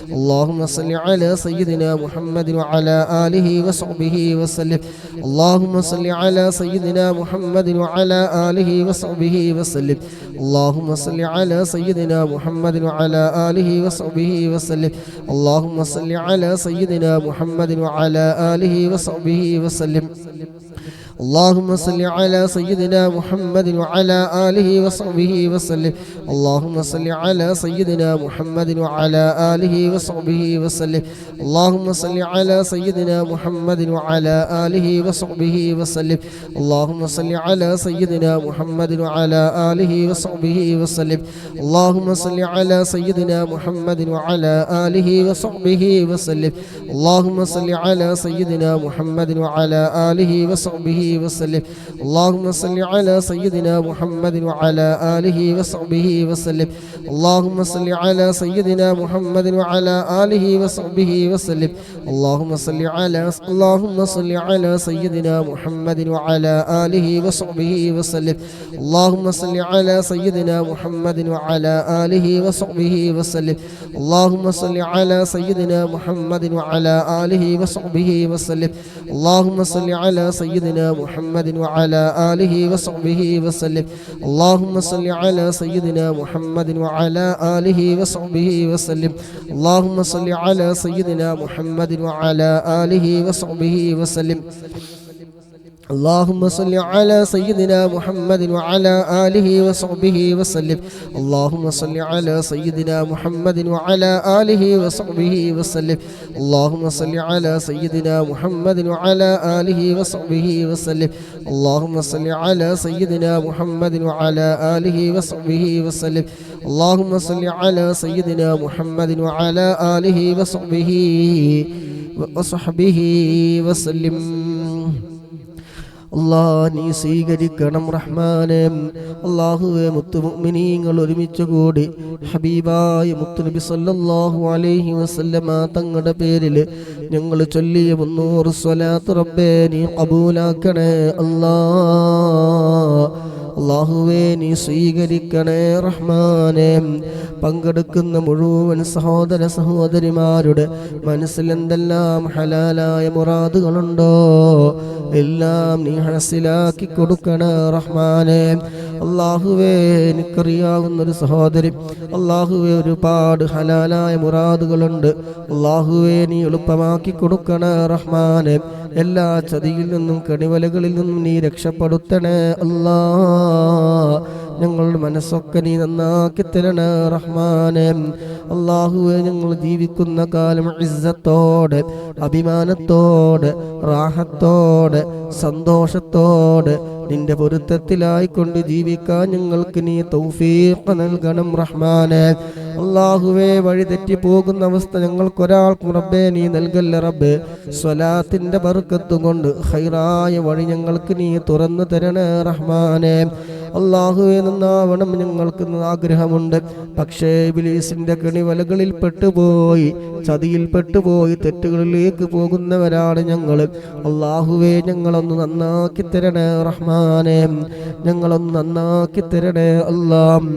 Speaker 1: اللهم صل على سيدنا محمد وعلى آله وصحبه وسلم اللهم صل على سيدنا محمد وعلى آله وصحبه وسلم اللهم صل على سيدنا محمد وعلى آله وصحبه وسلم اللهم صل على سيدنا محمد وعلى آله وصحبه وسلم اللهم صل على سيدنا محمد وعلى آله وصحبه وسلم اللهم صل على سيدنا محمد وعلى آله وصحبه وسلم اللهم صل على سيدنا محمد وعلى آله وصحبه وسلم اللهم صل على سيدنا محمد وعلى آله وصحبه وسلم اللهم صل على سيدنا محمد وعلى آله وصحبه وسلم اللهم صل على سيدنا محمد وعلى آله وصحبه وسلم اللهم صل على سيدنا محمد وعلى آله وصحبه وسلم اللهم صل على سيدنا محمد وعلى آله وصحبه وسلم اللهم صل على سيدنا محمد وعلى آله وصحبه وسلم اللهم صل على سيدنا محمد وعلى آله وصحبه وسلم اللهم صل على سيدنا محمد وعلى آله وصحبه وسلم اللهم صل على سيدنا محمد وعلى آله وصحبه وسلم اللهم صل على سيدنا محمد وعلى آله وصحبه وسلم اللهم صل على سيدنا محمد وعلى آله وصحبه وسلم. اللهم صل على سيدنا محمد وعلى آله وصحبه وسلم. اللهم صل على سيدنا محمد وعلى آله وصحبه وسلم. اللهم صل على سيدنا محمد وعلى آله وصحبه وسلم. اللهم صل على سيدنا محمد وعلى آله وصحبه وسلم. അല്ലാഹ് നീ സ്വീകരിക്കണം റഹ്മാനേ. അല്ലാഹുവേ, മുത്തുമുഅ്മിനീങ്ങൾ ഒരുമിച്ച് കൂടി ഹബീബായ മുത്തുനബി സല്ലല്ലാഹു അലൈഹി വസല്ലമ തങ്ങളുടെ പേരിൽ ഞങ്ങൾ ചൊല്ലിയ 300 സ്വലാത്ത് റബ്ബേ നീ ഖബൂലാക്കണേ അല്ലാഹ്. അല്ലാഹുവേ, നീ സ്വീകരിക്കണേ റഹ്മാനേ. പങ്കെടുക്കുന്ന മുഴുവൻ സഹോദര സഹോദരിമാരുടെ മനസ്സിൽ എന്തെല്ലാം ഹലാലായ മുറാദുകളുണ്ടോ എല്ലാം നീ ഹസിലാക്കി കൊടുക്കണേ റഹ്മാനേ. അല്ലാഹുവേ, എനിക്കറിയാവുന്നൊരു സഹോദരി, അല്ലാഹുവേ, ഒരുപാട് ഹലാലായ മുറാദുകളുണ്ട്. അല്ലാഹുവേ, നീ എളുപ്പമാക്കി കൊടുക്കണേ റഹ്മാനേ. എല്ലാ ചതിയിൽ നിന്നും കണിവലകളിൽ നിന്നും നീ രക്ഷപ്പെടുത്തണേ അല്ലാഹ്. ഞങ്ങളുടെ മനസ്സൊക്കെ നീ നന്നാക്കി തരണേ റഹ്മാനേ. അല്ലാഹുവേ, ഞങ്ങൾ ജീവിക്കുന്ന കാലം ഇസ്സത്തോടെ, അഭിമാനത്തോടെ, റാഹത്തോടെ, സന്തോഷത്തോടെ നിന്റെ പൊരുത്തത്തിലായിക്കൊണ്ട് ജീവിക്കാൻ ഞങ്ങൾക്ക് നീ തൗഫീഖ് നൽകണം റഹ്മാനേ. അല്ലാഹുവേ, വഴി തെറ്റി പോകുന്ന അവസ്ഥ ഞങ്ങൾക്കൊരാൾക്കും റബ്ബേ നീ നൽകല്ല റബ്ബേ. സ്വലാത്തിന്റെ ബർക്കത്ത് കൊണ്ട് ഖൈറായ വഴി ഞങ്ങൾക്ക് നീ തുറന്നു തരണേ റഹ്മാനേ. അല്ലാഹുവേ, നന്നാവണം ഞങ്ങൾക്ക് ആഗ്രഹമുണ്ട്. പക്ഷേ ഇബ്ലീസിന്റെ കെണിവലകളിൽ പെട്ടുപോയി, ചതിയിൽ പെട്ടുപോയി തെറ്റുകളിലേക്ക് പോകുന്നവരാണ് ഞങ്ങൾ. അല്ലാഹുവേ, ഞങ്ങളൊന്ന് നന്നാക്കി തരണേ റഹ്മാനേ. ഞങ്ങളൊന്ന് നന്നാക്കി തരണേ അല്ലാഹ്.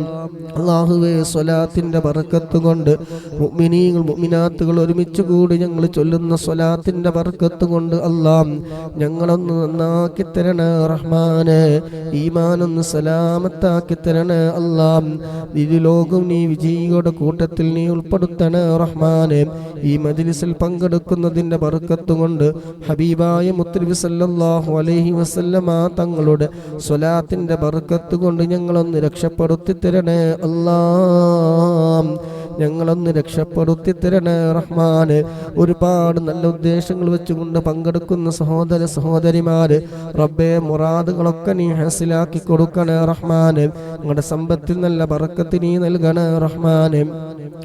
Speaker 1: അല്ലാഹുവേ, സ്വലാത്തിന്റെ ബർക്കത്ത് കൊണ്ട് മുഅ്മിനീങ്ങൾ മുഅ്മിനാത്തുകൾ ഒരുമിച്ച് കൂടി ഞങ്ങൾ ചൊല്ലുന്ന സ്വലാത്തിന്റെ ബർക്കത്ത് കൊണ്ട് അല്ലാഹ് ഞങ്ങളൊന്ന് നന്നാക്കി തരണേ റഹ്മാനേ. ഈമാനൊന്ന് സലാമത്താക്കി തരണേ അല്ലാഹ്. ഇരുലോകം നീ വിജയികളുടെ കൂട്ടത്തിൽ നീ ഉൾപ്പെടുത്തണേ റഹ്മാനേ. ഈ മജ്ലിസിൽ പങ്കെടുക്കുന്നതിന്റെ ബർക്കത്ത് കൊണ്ട് ഹബീബായ മുത്തുനബി സല്ലല്ലാഹു അലൈഹി വസല്ലമ തങ്ങളുടെ സ്വലാത്തിന്റെ ബർക്കത്ത് കൊണ്ട് ഞങ്ങളൊന്ന് രക്ഷപ്പെടുത്തി തരണേ അല്ലാഹ്. ഞങ്ങളൊന്ന് രക്ഷപ്പെടുത്തി തരണേ റഹ്മാന്. ഒരുപാട് നല്ല ഉദ്ദേശങ്ങൾ വെച്ചുകൊണ്ട് പങ്കെടുക്കുന്ന സഹോദര സഹോദരിമാര് റബ്ബേ, മുറാദുകളൊക്കെ നീ ഹാസിലാക്കി കൊടുക്കണേ റഹ്മാന്. ഞങ്ങളുടെ സമ്പത്തിൽ നല്ല ബർക്കത്ത് നീ നൽകണേ റഹ്മാന്.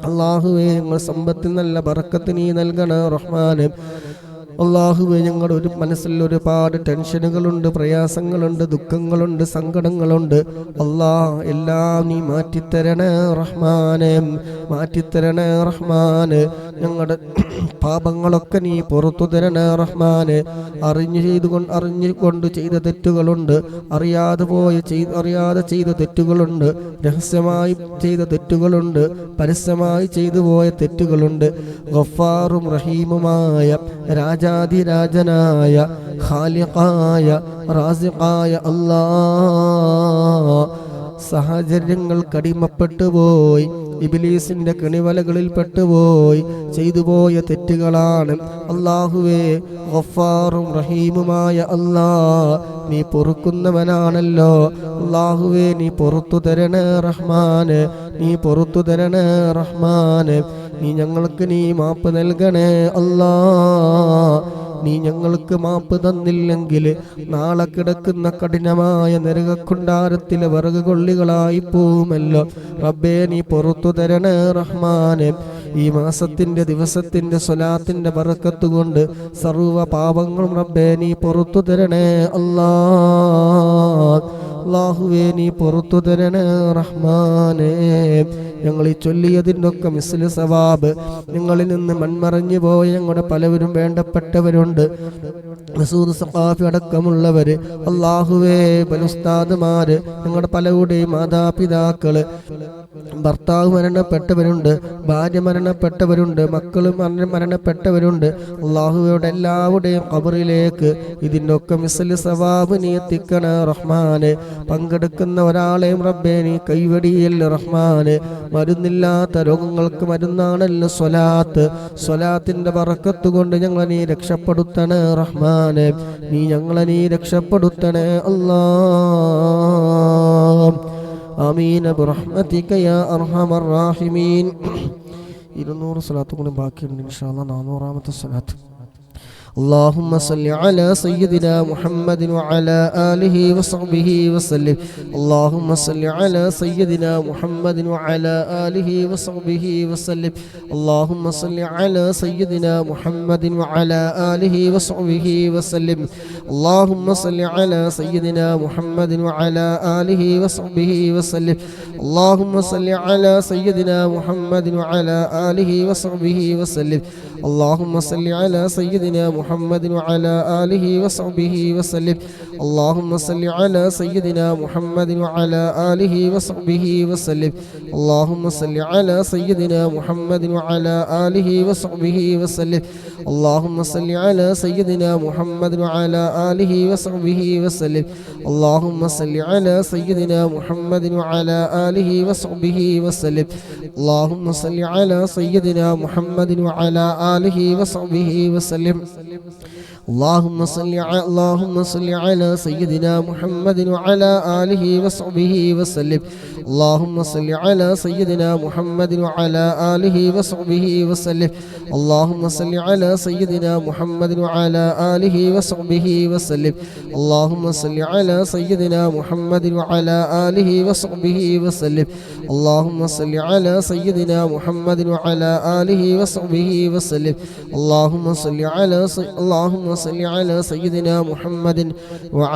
Speaker 1: അല്ലാഹുവേ, ഞങ്ങളുടെ സമ്പത്തിൽ നല്ല ബർക്കത്ത് നീ നൽകണേ റഹ്മാന്. അല്ലാഹുവേ, ഞങ്ങളുടെ ഒരു മനസ്സിൽ ഒരുപാട് ടെൻഷനുകളുണ്ട്, പ്രയാസങ്ങളുണ്ട്, ദുഃഖങ്ങളുണ്ട്, സങ്കടങ്ങളുണ്ട്. അല്ലാഹ്, എല്ലാം നീ മാറ്റിത്തരണേ റഹ്മാനേ. മാറ്റിത്തരണേ റഹ്മാന്. ഞങ്ങളുടെ പാപങ്ങളൊക്കെ നീ പുറത്തു തരണേ റഹ്മാന്. അറിഞ്ഞുകൊണ്ട് ചെയ്ത തെറ്റുകളുണ്ട്, അറിയാതെ ചെയ്ത തെറ്റുകളുണ്ട്, രഹസ്യമായി ചെയ്ത തെറ്റുകളുണ്ട്, പരസ്യമായി ചെയ്തു പോയ തെറ്റുകളുണ്ട്. ഗഫാറും റഹീമുമായ രാജാധിരാജനായ ഖാലിഖായ റാസിഖായ അല്ലാഹ്, സാഹചര്യങ്ങൾ കടിമപ്പെട്ടുപോയി, ഇബ്ലീസിന്റെ കെണിവലകളിൽ പെട്ടുപോയി ചെയ്തുപോയ തെറ്റുകളാണ്. അല്ലാഹുവേ, ഗഫാറും റഹീമുമായ അല്ലാഹ്, നീ പൊറുക്കുന്നവനാണല്ലോ. അല്ലാഹുവേ, നീ പൊറുത്തു തരണേ റഹ്മാന്. നീ പൊറുത്തു തരണേ റഹ്മാന്. നീ ഞങ്ങൾക്ക് നീ മാപ്പ് നൽകണേ അല്ലാഹ്. നീ ഞങ്ങൾക്ക് മാപ്പ് തന്നില്ലെങ്കിൽ നാളെ കിടക്കുന്ന കഠിനമായ നരകക്കുണ്ടാരത്തിലെ വിറക് കൊള്ളികളായി പോവുമല്ലോ റബ്ബേ. നീ പുറത്തു തരണേ റഹ്മാനെ. ഈ മാസത്തിന്റെ ദിവസത്തിന്റെ സ്വലാത്തിന്റെ ബറക്കത്ത് കൊണ്ട് സർവ്വ പാപങ്ങളും റബ്ബേ നീ പുറത്തു തരണേ അല്ലാഹ്. അല്ലാഹുവേ, നീ പുറത്തു തരണേ റഹ്മാനേ. ഞങ്ങൾ ഈ ചൊല്ലിയതിൻ്റെ ഒക്കെ മിസ്ല് സവാബ് ഞങ്ങളിൽ നിന്ന് മൺമറഞ്ഞു പോയ ഞങ്ങളുടെ പലവരും വേണ്ടപ്പെട്ടവരുണ്ട്. മസൂദ് സഖാഫി അടക്കമുള്ളവര്, അല്ലാഹുവേ, ഉസ്താദുമാര്, ഞങ്ങളുടെ പലരുടെയും മാതാപിതാക്കള്, ഭർത്താവ് മരണപ്പെട്ടവരുണ്ട്, ഭാര്യ മരണപ്പെട്ടവരുണ്ട്, മക്കളും മരണപ്പെട്ടവരുണ്ട്. അല്ലാഹുവയുടെ എല്ലാവരുടെയും ഖബറിലേക്ക് ഇതിൻ്റെ ഒക്കെ മിസ്ല് സവാബ് നീ എത്തിക്കണേ റഹ്മാനെ. പങ്കെടുക്കുന്ന ഒരാളെയും റബ്ബേ നീ കൈവടിയല്ല റഹ്മാനെ. മരുന്നില്ലാത്ത രോഗങ്ങൾക്ക് മരുന്നാണല്ലോ സ്വലാത്ത്. സ്വലാത്തിന്റെ ബറക്കത്ത് കൊണ്ട് ഞങ്ങളെ നീ രക്ഷപ്പെടുത്തണേ റഹ്മാൻ. റഹ്മാനെ നീ ഞങ്ങളെ നീ രക്ഷപ്പെടുത്തണേ അല്ലാഹ്. ആമീൻ ബിറഹ്മതിക യാ അർഹമർ റഹീമീൻ. 200 സ്വലാത്ത് കൂടി ബാക്കിയുണ്ട് ഇൻഷാ അല്ലാഹ്. 400ാമത്തെ സ്വലാത്ത്. اللهم صل على سيدنا محمد وعلى آله وصحبه وسلم. اللهم صل على سيدنا محمد وعلى آله وصحبه وسلم. اللهم صل على سيدنا محمد وعلى آله وصحبه وسلم. اللهم صل على سيدنا محمد وعلى آله وصحبه وسلم. اللهم صل على سيدنا محمد وعلى آله وصحبه وسلم. اللهم صل على سيدنا محمد وعلى آله وصحبه وسلم. اللهم صل على سيدنا محمد وعلى آله وصحبه وسلم. اللهم صل على سيدنا محمد وعلى آله وصحبه وسلم. اللهم صل على سيدنا محمد وعلى آله وصحبه وسلم. اللهم صل على سيدنا محمد وعلى آله وصحبه وسلم. اللهم صل على سيدنا محمد وعلى آله وصحبه وسلم. اللهم صل على سيدنا محمد وعلى آله وصحبه وسلم. اللهم صل على سيدنا محمد وعلى آله وصحبه وسلم. اللهم صل على سيدنا محمد وعلى آله وصحبه وسلم. اللهم صل على سيدنا محمد وعلى آله وصحبه وسلم. اللهم صل على سيدنا محمد وعلى آله وصحبه وسلم. اللهم صل على سيدنا محمد وعلى آله وصحبه وسلم. اللهم صل على سيدنا محمد وعلى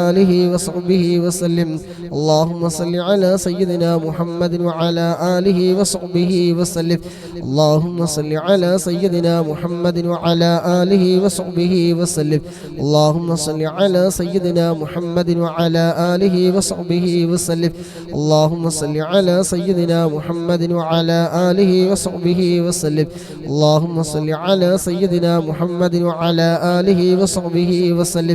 Speaker 1: آله وصحبه وسلم. اللهم صل على سيدنا محمد وعلى آله وصحبه وسلم. اللهم صل على سيدنا محمد وعلى آله وصحبه وسلم. اللهم صل على سيدنا محمد وعلى آله وصحبه وسلم. اللهم صل على سيدنا محمد وعلى آله وصحبه وسلم. اللهم صل على سيدنا محمد وعلى آله وصحبه وسلم.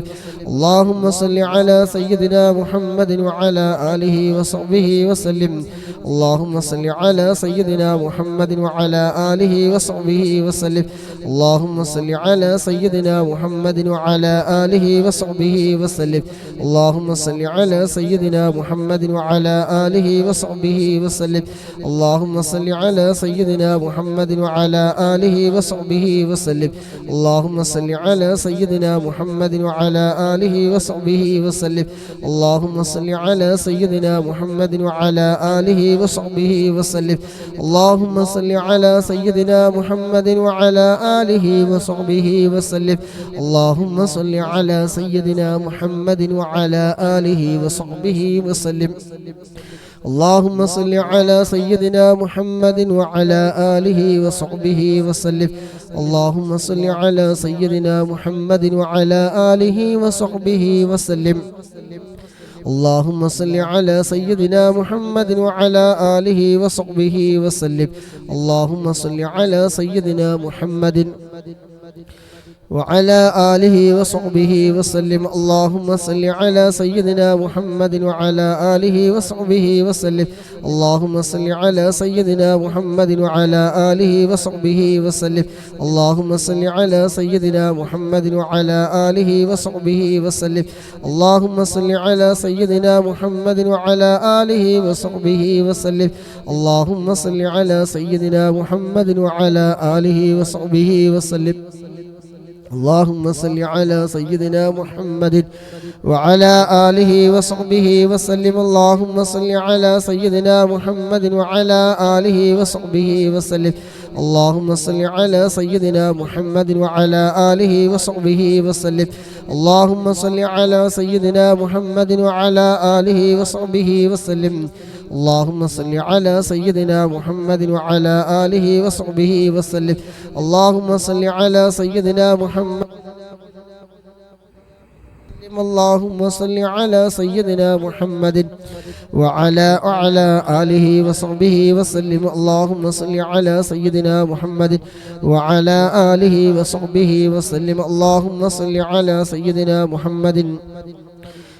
Speaker 1: اللهم صل على سيدنا محمد وعلى آله وصحبه وسلم. اللهم صل على سيدنا محمد وعلى آله وصحبه وسلم. اللهم صل على سيدنا محمد وعلى آله وصحبه وسلم. اللهم صل على سيدنا محمد وعلى آله وصحبه وسلم. اللهم صل على سيدنا محمد وعلى آله وصحبه وسلم. اللهم صل على سيدنا محمد وعلى آله وصحبه وسلم. اللهم صل على سيدنا محمد وعلى آله وصحبه وسلم. اللهم صل على سيدنا محمد وعلى آله وصحبه وسلم. اللهم صل على سيدنا محمد وعلى آله وصحبه وسلم. اللهم صل على سيدنا محمد وعلى آله وصحبه وسلم. اللهم صل على سيدنا محمد وعلى آله وصحبه وسلم. اللهم صل على سيدنا محمد وعلى آله وصحبه وسلم. اللهم صل على سيدنا محمد وعلى آله وصحبه وسلم. اللهم صل على سيدنا محمد وعلى آله وصحبه وسلم. اللهم صل على سيدنا محمد وعلى آله وصحبه وسلم. اللهم صل على سيدنا محمد وعلى آله وصحبه وسلم. اللهم صل على سيدنا محمد وعلى آله وصحبه وسلم. اللهم صل على سيدنا محمد وعلى آله وصحبه وسلم. اللهم صل على سيدنا محمد وعلى آله وصحبه وسلم. اللهم صل على سيدنا محمد وعلى آله وصحبه وسلم. اللهم صل على سيدنا محمد وعلى آله وصحبه وسلم. اللهم صل على سيدنا محمد وعلى آله وصحبه وسلم. اللهم صل على سيدنا محمد. اللهم صل على سيدنا محمد وعلى آله وصحبه وسلم. اللهم صل على سيدنا محمد وعلى آله وصحبه وسلم. اللهم صل على سيدنا محمد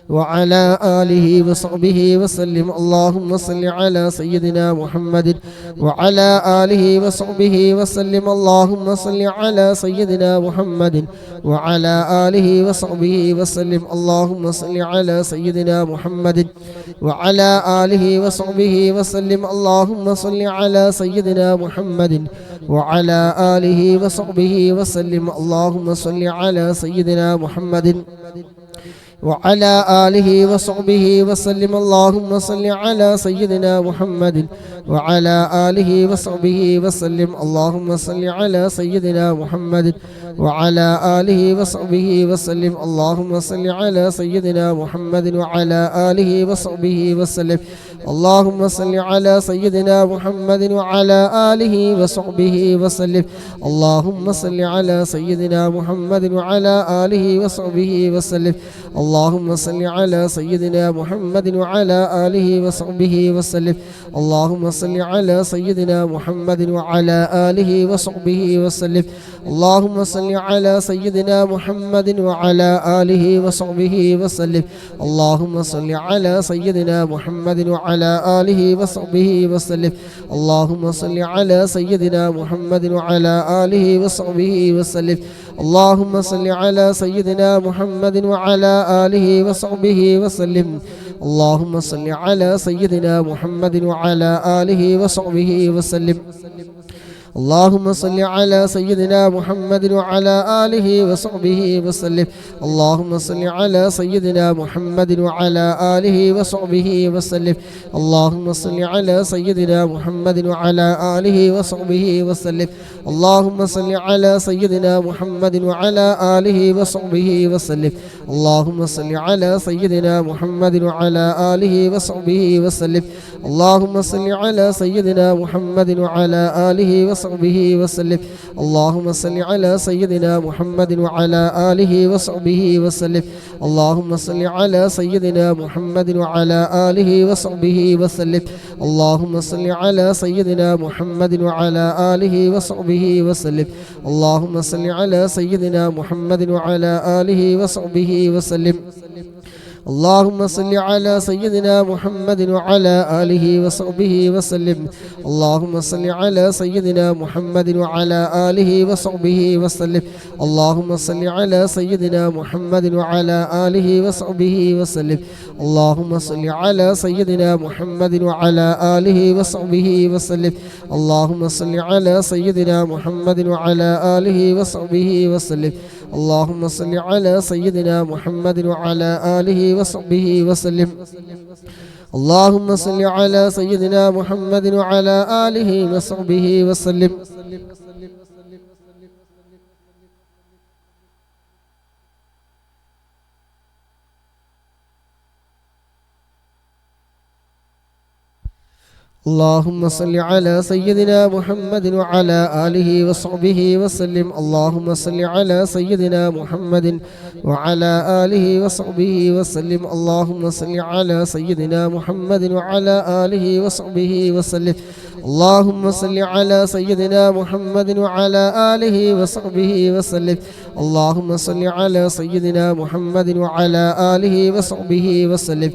Speaker 1: وعلى آله وصحبه وسلم. اللهم صل على سيدنا محمد وعلى آله وصحبه وسلم. اللهم صل على سيدنا محمد وعلى آله وصحبه وسلم. اللهم صل على سيدنا محمد وعلى آله وصحبه وسلم. اللهم صل على سيدنا محمد وعلى آله وصحبه وسلم. اللهم صل على سيدنا محمد وعلى آله وصحبه وسلم. اللهم صل على سيدنا محمد وعلى آله وصحبه وسلم. اللهم صل على سيدنا محمد وعلى آله وصحبه وسلم. اللهم صل على سيدنا محمد وعلى آله وصحبه وسلم. اللهم صل على سيدنا محمد وعلى آله وصحبه وسلم. اللهم صل على سيدنا محمد وعلى آله وصحبه وسلم. اللهم صل على سيدنا محمد وعلى آله وصحبه وسلم. اللهم صل على سيدنا محمد وعلى آله وصحبه وسلم. اللهم صل على سيدنا محمد وعلى آله وصحبه وسلم. اللهم صل على سيدنا محمد وعلى آله وصحبه وسلم. اللهم صل على سيدنا محمد وعلى آله وصحبه وسلم. اللهم صل على سيدنا محمد وعلى آله وصحبه وسلم. اللهم صل على سيدنا محمد وعلى آله وصحبه وسلم. اللهم صل على سيدنا محمد وعلى آله وصحبه وسلم. اللهم صل على سيدنا محمد وعلى آله وصحبه وسلم. اللهم صل على سيدنا محمد وعلى آله وصحبه وسلم. اللهم صل على سيدنا محمد وعلى آله وصحبه وسلم. اللهم صل على سيدنا محمد وعلى آله وصحبه وسلم. اللهم صل على سيدنا محمد وعلى آله وصحبه وسلم. اللهم صل على سيدنا محمد وعلى آله وصحبه وسلم. اللهم صل على سيدنا محمد وعلى آله وصحبه وسلم. اللهم صل على سيدنا محمد وعلى آله وصحبه وسلم. اللهم صل على سيدنا محمد وعلى آله وصحبه وسلم. اللهم صل على سيدنا محمد وعلى آله وصحبه وسلم. اللهم صل على سيدنا محمد وعلى آله وصحبه وسلم. اللهم صل على سيدنا محمد وعلى آله وصحبه وسلم. اللهم صل على سيدنا محمد وعلى آله وصحبه وسلم. اللهم صل على سيدنا محمد وعلى آله وصحبه وسلم. اللهم صل على سيدنا محمد وعلى آله وصحبه وسلم. اللهم صل على سيدنا محمد وعلى آله وصحبه وسلم. اللهم صل على سيدنا محمد وعلى آله وصحبه وسلم. اللهم صل على سيدنا محمد وعلى آله وصحبه وسلم. اللهم صل على سيدنا محمد وعلى آله وصحبه وسلم. اللهم صل على سيدنا محمد وعلى آله وصحبه وسلم. اللهم صل على سيدنا محمد وعلى آله وصحبه وسلم.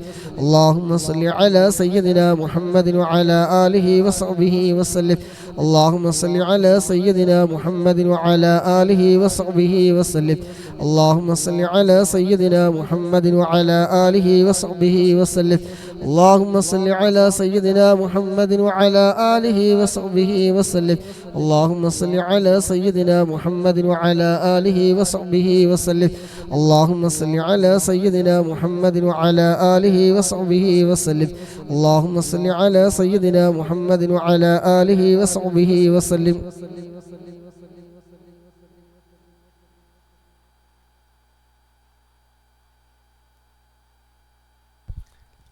Speaker 1: اللهم صل على سيدنا محمد وعلى آله وصحبه وسلم. اللهم صل على سيدنا محمد وعلى آله وصحبه وسلم. اللهم صل على سيدنا محمد وعلى آله وصحبه وسلم. اللهم صل على سيدنا محمد وعلى آله وصحبه وسلم. اللهم صل على سيدنا محمد وعلى آله وصحبه وسلم. اللهم صل على سيدنا محمد وعلى آله وصحبه وسلم. اللهم صل على سيدنا محمد وعلى آله وصحبه وسلم.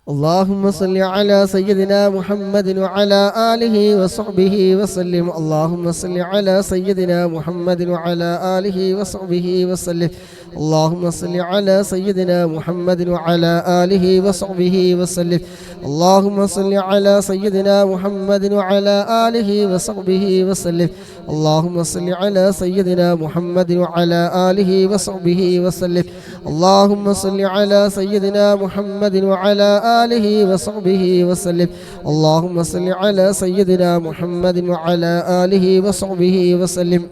Speaker 1: اللهم صل على سيدنا محمد وعلى آله وصحبه وسلم. اللهم صل على سيدنا محمد وعلى آله وصحبه وسلم. اللهم صل على سيدنا محمد وعلى آله وصحبه وسلم. اللهم صل على سيدنا محمد وعلى آله وصحبه وسلم. اللهم صل على سيدنا محمد وعلى آله وصحبه وسلم. اللهم صل على سيدنا محمد وعلى آله وصحبه وسلم. اللهم صل على سيدنا محمد وعلى آله وصحبه وسلم.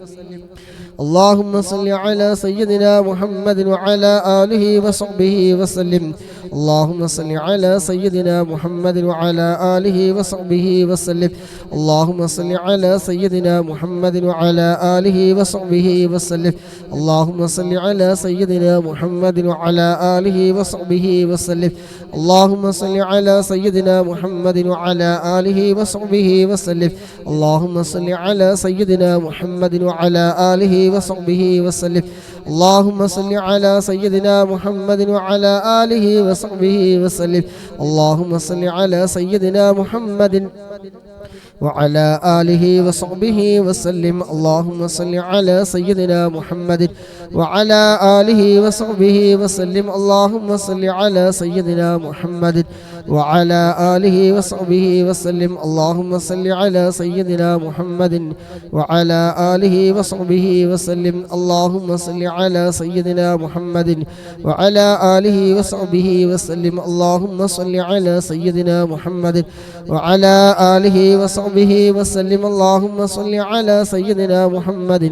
Speaker 1: اللهم صل على سيدنا محمد وعلى آله وصحبه وسلم. اللهم صل على سيدنا محمد وعلى آله وصحبه وسلم. اللهم صل على سيدنا محمد وعلى آله وصحبه وسلم. اللهم صل على سيدنا محمد وعلى آله وصحبه وسلم. اللهم صل على سيدنا محمد وعلى آله وصحبه وسلم. اللهم صل على سيدنا محمد وعلى آله وصحبه وسلم. اللهم صل على سيدنا محمد وعلى آله وصحبه وسلم. اللهم صل على سيدنا محمد وعلى آله وصحبه وسلم. اللهم صل على سيدنا محمد وعلى آله وصحبه وسلم. اللهم صل على سيدنا محمد وعلى آله وصحبه وسلم. اللهم صل على سيدنا محمد وعلى آله وصحبه وسلم. اللهم صل على سيدنا محمد وعلى آله وصحبه وسلم. اللهم صل على سيدنا محمد وعلى آله وصحبه وسلم. اللهم صل على سيدنا محمد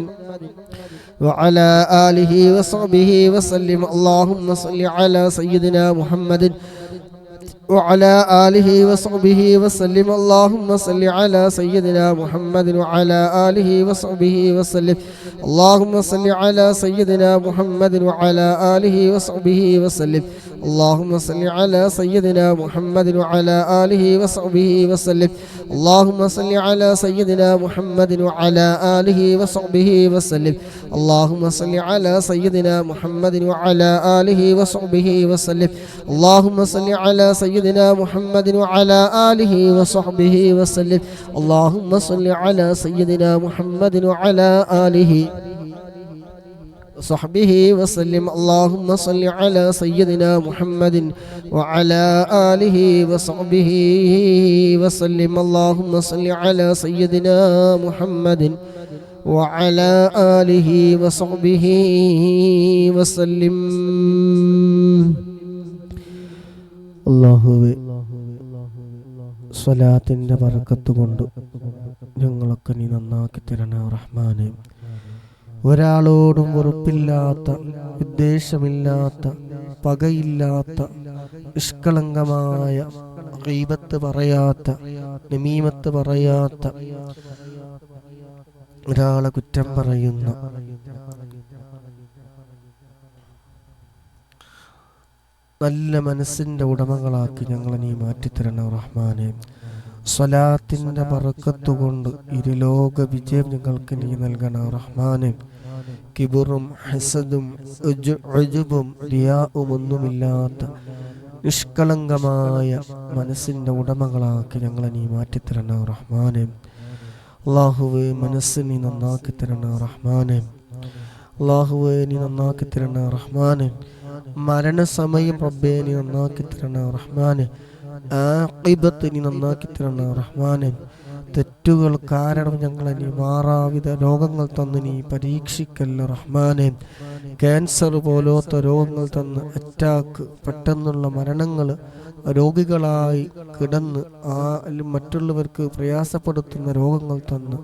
Speaker 1: وعلى آله وصحبه وسلم. اللهم صل على سيدنا محمد وعلى آله وصحبه وسلم. اللهم صل على سيدنا محمد وعلى آله وصحبه وسلم. اللهم صل على سيدنا محمد وعلى آله وصحبه وسلم. اللهم صل على سيدنا محمد وعلى آله وصحبه وسلم. اللهم صل على سيدنا محمد وعلى آله وصحبه وسلم. اللهم صل على سيدنا محمد وعلى آله وصحبه وسلم. اللهم صل على سيدنا محمد وعلى آله وصحبه وسلم. اللهم صل على سيدنا محمد وعلى آله وصحبه وسلم. اللهم صل على سيدنا محمد وعلى آله وصحبه وسلم. اللهم صل على سيدنا محمد وعلى آله وصحبه وسلم. അല്ലാഹുവേ, സ്വലാത്തിൻ്റെ ബർക്കത്ത് കൊണ്ട് ഞങ്ങളൊക്കെ നീ നന്നാക്കി തരണേ റഹ്മാനേ. ഒരാളോടും വെറുപ്പില്ലാത്ത, വിദ്വേഷമില്ലാത്ത, പകയില്ലാത്ത, നിഷ്കളങ്കമായ, ഗീബത്ത് പറയാത്ത, നമീമത്ത് പറയാത്ത, ഒരാളെ കുറ്റം പറയുന്ന, നല്ല മനസ്സിൻ്റെ ഉടമകളാക്കി ഞങ്ങളെ നീ മാറ്റിത്തരണം റഹ്മാനെ. സ്വലാത്തിൻ്റെ ബർക്കത്ത് കൊണ്ട് ഇരുലോക വിജയം ഞങ്ങൾക്ക് നീ നൽകണം റഹ്മാനെ. കിബറും ഹസദും ഉജ്ബും റിയാഉം ഒന്നുമില്ലാത്ത നിഷ്കളങ്കമായ മനസ്സിൻ്റെ ഉടമകളാക്കി ഞങ്ങളെ നീ മാറ്റിത്തരണം റഹ്മാനെ. അല്ലാഹുവേ, മനസ്സ് നീ നന്നാക്കി തരണം റഹ്മാനെ. അല്ലാഹുവേ, നീ നന്നാക്കി തരണം റഹ്മാനെ. മരണസമയം റബ്ബേ നീ നന്നാക്കി തരണം റഹ്മാനെ. ആഖിബത്ത് നീ നന്നാക്കി തരണം റഹ്മാനെ. തെറ്റുകൾ കാരണം ഞങ്ങളെ നീ മാറാവിധ രോഗങ്ങൾ തന്ന് നീ പരീക്ഷിക്കല്ല റഹ്മാനെ. ക്യാൻസർ പോലത്തെ രോഗങ്ങൾ തന്ന്, അറ്റാക്ക്, പെട്ടെന്നുള്ള മരണങ്ങൾ, രോഗികളായി കിടന്ന് മറ്റുള്ളവർക്ക് പ്രയാസപ്പെടുത്തുന്ന രോഗങ്ങൾ തന്ന്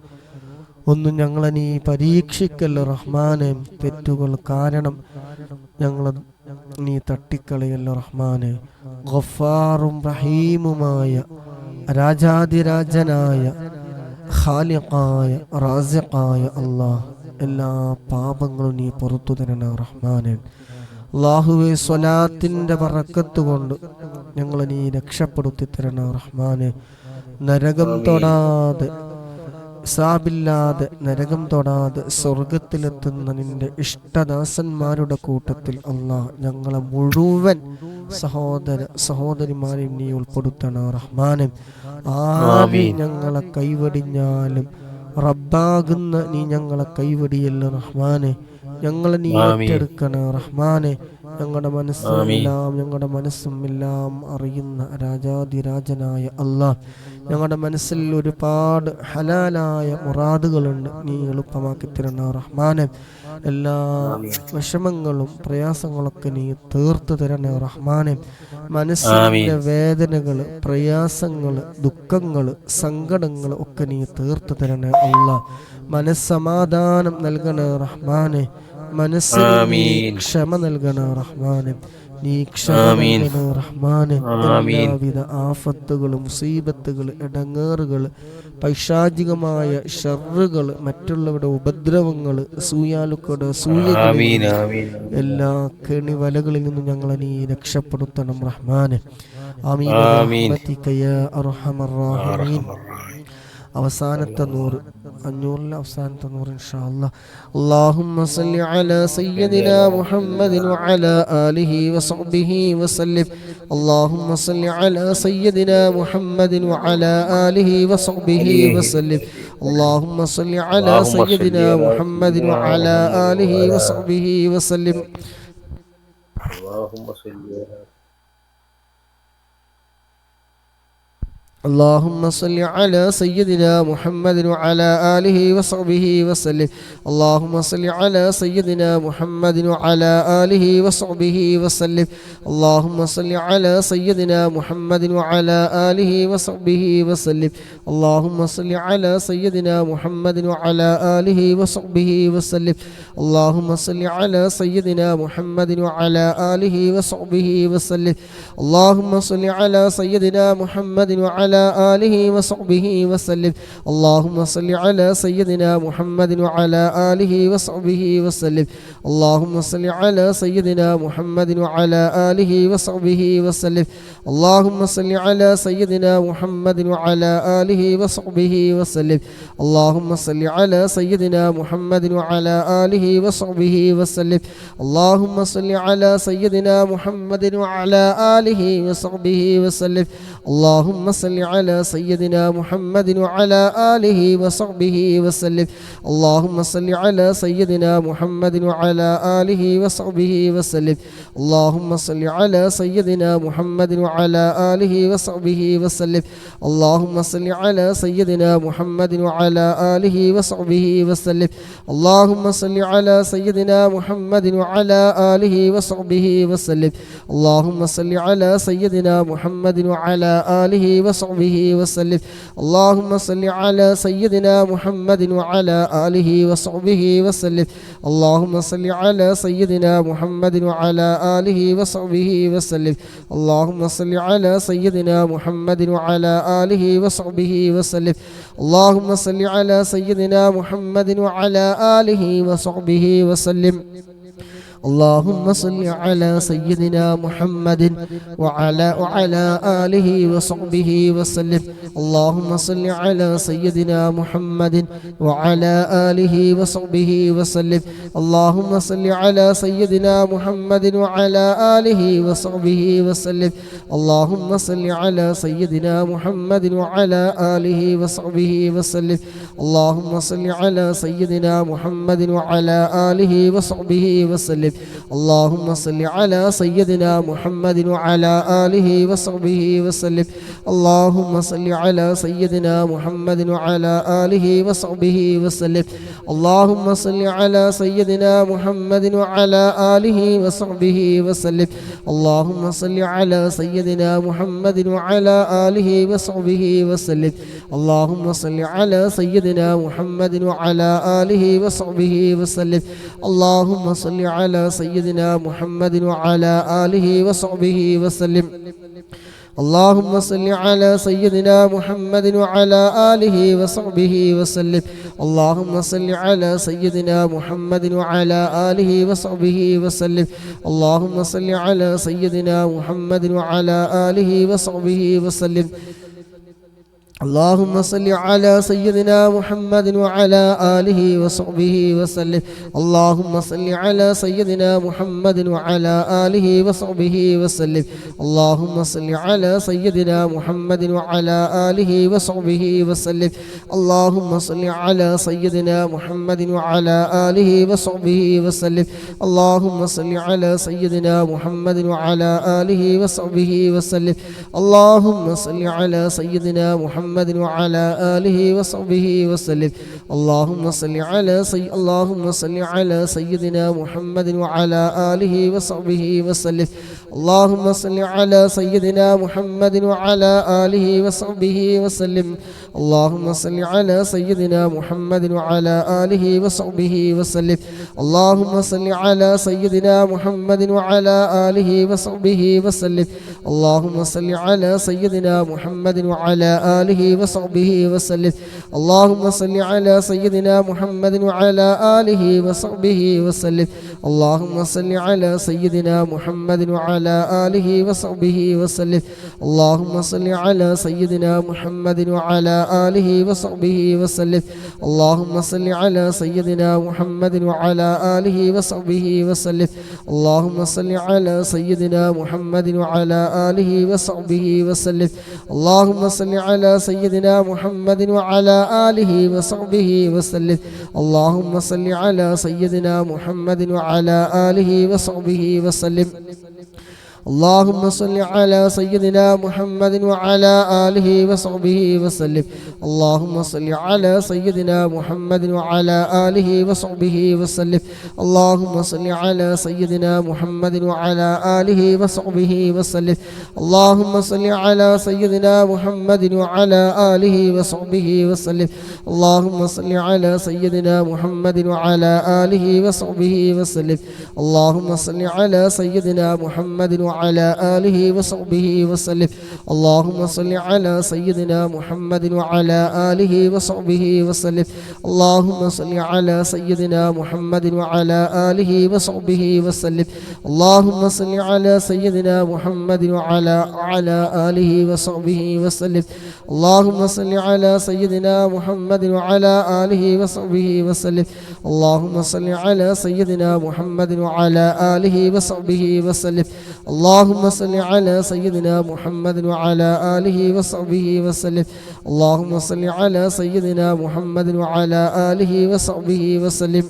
Speaker 1: ഒന്നും ഞങ്ങളെ നീ പരീക്ഷിക്കല്ല റഹ്മാനെ. തെറ്റുകൾ കാരണം ഞങ്ങളെ നീ തട്ടിക്കളയല്ല റഹ്മാനെ. ഗഫാറും റഹീമുമായ, രാജാതിരാജനായ, ഖാലിഖായ, റാസിഖായ അല്ലാഹ്, എല്ലാ പാപങ്ങളും നീ പുറത്തു തരണം റഹ്മാനെ. അല്ലാഹുവേ, സ്വലാത്തിൻ്റെ ബറക്കത്ത് കൊണ്ട് ഞങ്ങളെ നീ രക്ഷപ്പെടുത്തി തരണം റഹ്മാനെ. നരകം തൊടാതെ ഹിസാബില്ലാതെ നരകം തൊടാതെ സ്വർഗത്തിലെത്തുന്ന നിന്റെ ഇഷ്ടദാസന്മാരുടെ കൂട്ടത്തിൽ അല്ലാഹ് ഞങ്ങളെ മുഴുവൻ സഹോദരിമാരെയും നീ ഉൾപ്പെടുത്തണം റഹ്മാനെ. ആര് ഞങ്ങളെ കൈവടിഞ്ഞാലും റബ്ബാകുന്ന നീ ഞങ്ങളെ കൈവടിയല്ല റഹ്മാനെ. ഞങ്ങളെ നീ ഏറ്റെടുക്കണം റഹ്മാനെ. ഞങ്ങളുടെ മനസ്സും എല്ലാം അറിയുന്ന രാജാതിരാജനായ അല്ലാഹ്, ഞങ്ങളുടെ മനസ്സിൽ ഒരുപാട് ഹലാലായ മുറാദുകളുണ്ട്, നീ എളുപ്പമാക്കി തരണം റഹ്മാനെ. എല്ലാ വിഷമങ്ങളും പ്രയാസങ്ങളൊക്കെ നീ തീർത്തു തരണേ റഹ്മാനെ. മനസ്സിന്റെ വേദനകള്, പ്രയാസങ്ങള്, ദുഃഖങ്ങള്, സങ്കടങ്ങള് ഒക്കെ നീ തീർത്തു തരണേ അല്ലാഹ്. മനസ്സമാധാനം നൽകണേ റഹ്മാനെ. മനസ്സിന് നീ ക്ഷമ നൽകണേ റഹ്മാനെ. നീ ക്ഷമ നൽകണേ റഹ്മാനെ. എല്ലാവിധ ആഫത്തുകൾ, മുസീബത്തുകൾ, ഇടങ്ങേറുകൾ, പൈശാചികമായ ഷർറുകൾ, മറ്റുള്ളവരുടെ ഉപദ്രവങ്ങൾ, സൂയാലുക്കളുടെ സൂയകൾ, എല്ലാ കെണിവലകളിൽ നിന്നും ഞങ്ങളെ നീ രക്ഷപ്പെടുത്തണം റഹ്മാനെ. ആമീൻ ബിറഹ്മതിക യാ അർഹമർ റഹീമീൻ. അവസാനത്തെ 500 അവസാനത്തെ 100 ഇൻഷാ അല്ലാഹ്. അല്ലാഹുമ്മ സല്ലി അലാ സയ്യിദിനാ മുഹമ്മദിൻ വഅലാ ആലിഹി വസഹ്ബിഹി വസല്ലം. അല്ലാഹുമ്മ സല്ലി അലാ സയ്യിദിനാ മുഹമ്മദിൻ വഅലാ ആലിഹി വസഹ്ബിഹി വസല്ലം. അല്ലാഹുമ്മ സല്ലി അലാ സയ്യിദിനാ മുഹമ്മദിൻ വഅലാ ആലിഹി വസഹ്ബിഹി വസല്ലം. അല്ലാഹുമ്മ സല്ലി اللهم صل على سيدنا محمد وعلى آله وصحبه وسلم. اللهم صل على سيدنا محمد وعلى آله وصحبه وسلم. اللهم صل على سيدنا محمد وعلى آله وصحبه وسلم. اللهم صل على سيدنا محمد وعلى آله وصحبه وسلم. اللهم صل على سيدنا محمد وعلى آله وصحبه وسلم. اللهم صل على سيدنا محمد وعلى آله وصحبه وسلم. اللهم صل على سيدنا محمد وعلى آله وصحبه وسلم. اللهم صل على سيدنا محمد وعلى آله وصحبه وسلم. اللهم صل على سيدنا محمد وعلى آله وصحبه وسلم. اللهم صل على سيدنا محمد وعلى آله وصحبه وسلم. اللهم صل على سيدنا محمد وعلى آله وصحبه وسلم. اللهم صل على سيدنا محمد وعلى آله وصحبه وسلم. اللهم صل على سيدنا محمد وعلى آله وصحبه وسلم. اللهم صل على سيدنا محمد وعلى آله وصحبه وسلم. اللهم صل على سيدنا محمد وعلى آله وصحبه وسلم. اللهم صل على سيدنا محمد وعلى آله وصحبه وسلم. اللهم صل على سيدنا محمد وعلى آله وصحبه وسلم. اللهم صل على سيدنا محمد وعلى آله وصحبه وسلم. اللهم صل على سيدنا محمد وعلى آله وصحبه وسلم. اللهم صل على سيدنا محمد وعلى آله وصحبه وسلم. اللهم صل على سيدنا محمد وعلى آله وصحبه وسلم. اللهم صل على سيدنا محمد وعلى آله وصحبه وسلم. اللهم صل على سيدنا محمد وعلى آله وصحبه وسلم. اللهم صل على سيدنا محمد وعلى آله وصحبه وسلم. اللهم صل على سيدنا محمد وعلى آله وصحبه وسلم. اللهم صل على سيدنا محمد وعلى آله وصحبه وسلم. اللهم صل على سيدنا محمد وعلى آله وصحبه وسلم. اللهم صل على سيدنا محمد وعلى آله وصحبه وسلم. اللهم صل على سيدنا محمد وعلى آله وصحبه وسلم. اللهم صل على سيدنا محمد وعلى آله وصحبه وسلم. اللهم صل على سيدنا محمد وعلى آله وصحبه وسلم. اللهم صل على سيدنا محمد وعلى آله وصحبه وسلم. اللهم صل على سيدنا محمد وعلى آله وصحبه وسلم. اللهم صل على سيدنا محمد وعلى آله وصحبه وسلم. اللهم صل على سيدنا محمد وعلى آله وصحبه وسلم. اللهم صل على سيدنا محمد وعلى آله وصحبه وسلم. اللهم صل على سيدنا محمد وعلى آله وصحبه وسلم. اللهم صل على سيدنا محمد وعلى آله وصحبه وسلم. اللهم صل على سيدنا محمد وعلى آله وصحبه وسلم. اللهم صل على سيدنا محمد وعلى آله وصحبه وسلم. اللهم صل على سيدنا محمد وعلى آله وصحبه وسلم. اللهم صل على سيدنا محمد وعلى آله وصحبه وسلم. اللهم صل على سيدنا محمد وعلى آله وصحبه وسلم. اللهم صل على سيدنا محمد وعلى آله وصحبه وسلم. اللهم صل على سيدنا محمد وعلى آله وصحبه وسلم. اللهم صل على سيدنا محمد وعلى آله وصحبه وسلم. اللهم صل على سيدنا محمد وعلى آله وصحبه وسلم. اللهم صل على سيدنا محمد وعلى آله وصحبه وسلم. اللهم صل على سيدنا محمد وعلى آله وصحبه وسلم. اللهم صل على سيدنا محمد وعلى آله وصحبه وسلم. اللهم صل على سيدنا محمد وعلى آله وصحبه وسلم. اللهم صل على سيدنا محمد وعلى آله وصحبه وسلم. اللهم صل على سيدنا محمد وعلى آله وصحبه وسلم. اللهم صل على سيدنا محمد وعلى آله وصحبه وسلم. اللهم صل على سيدنا محمد وعلى آله وصحبه وسلم. اللهم صل على سيدنا محمد وعلى آله وصحبه وسلم. اللهم صل على سيدنا محمد وعلى آله وصحبه وسلم. اللهم صل على سيدنا محمد وعلى آله وصحبه وسلم. اللهم صل على سيدنا محمد وعلى آله وصحبه وسلم. اللهم صل على سيدنا محمد وعلى آله وصحبه وسلم. اللهم صل على سيدنا محمد وعلى آله وصحبه وسلم. اللهم صل على سيدنا محمد وعلى آله وصحبه وسلم. اللهم صل على سيدنا محمد وعلى آله وصحبه وسلم. اللهم صل على سيدنا محمد وعلى آله وصحبه وسلم. اللهم صل على سيدنا محمد وعلى آله وصحبه وسلم. اللهم صل على سيدنا محمد وعلى آله وصحبه وسلم. اللهم صل على سيدنا محمد وعلى آله وصحبه وسلم. اللهم صل على سيدنا محمد وعلى آله وصحبه وسلم.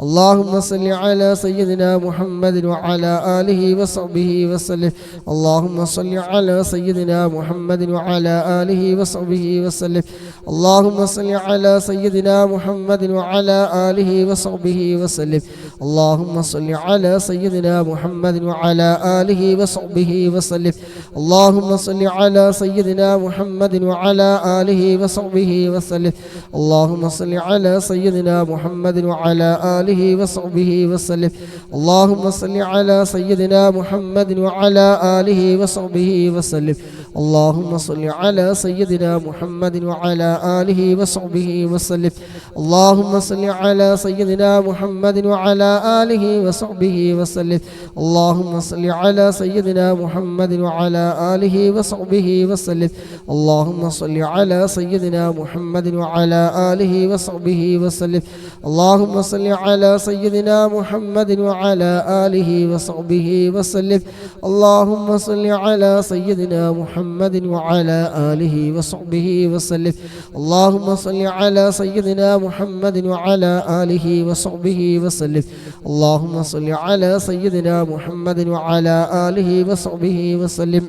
Speaker 1: اللهم صل على سيدنا محمد وعلى آله وصحبه وسلم. اللهم صل على سيدنا محمد وعلى آله وصحبه وسلم. اللهم صل على سيدنا محمد وعلى آله وصحبه وسلم. اللهم صل على سيدنا محمد وعلى آله وصحبه وسلم. اللهم صل على سيدنا محمد وعلى آله وصحبه وسلم. اللهم صل على سيدنا محمد وعلى آله وصحبه وسلم. اللهم صل على سيدنا محمد وعلى آله وصحبه وسلم. اللهم صل على سيدنا محمد وعلى آله وصحبه وسلم. اللهم صل على سيدنا محمد وعلى آله وصحبه وسلم. اللهم صل على سيدنا محمد وعلى آله وصحبه وسلم. اللهم صل على سيدنا محمد وعلى آله وصحبه وسلم. اللهم صل على سيدنا محمد وعلى آله وصحبه وسلم. اللهم صل على سيدنا محمد وعلى آله وصحبه وسلم.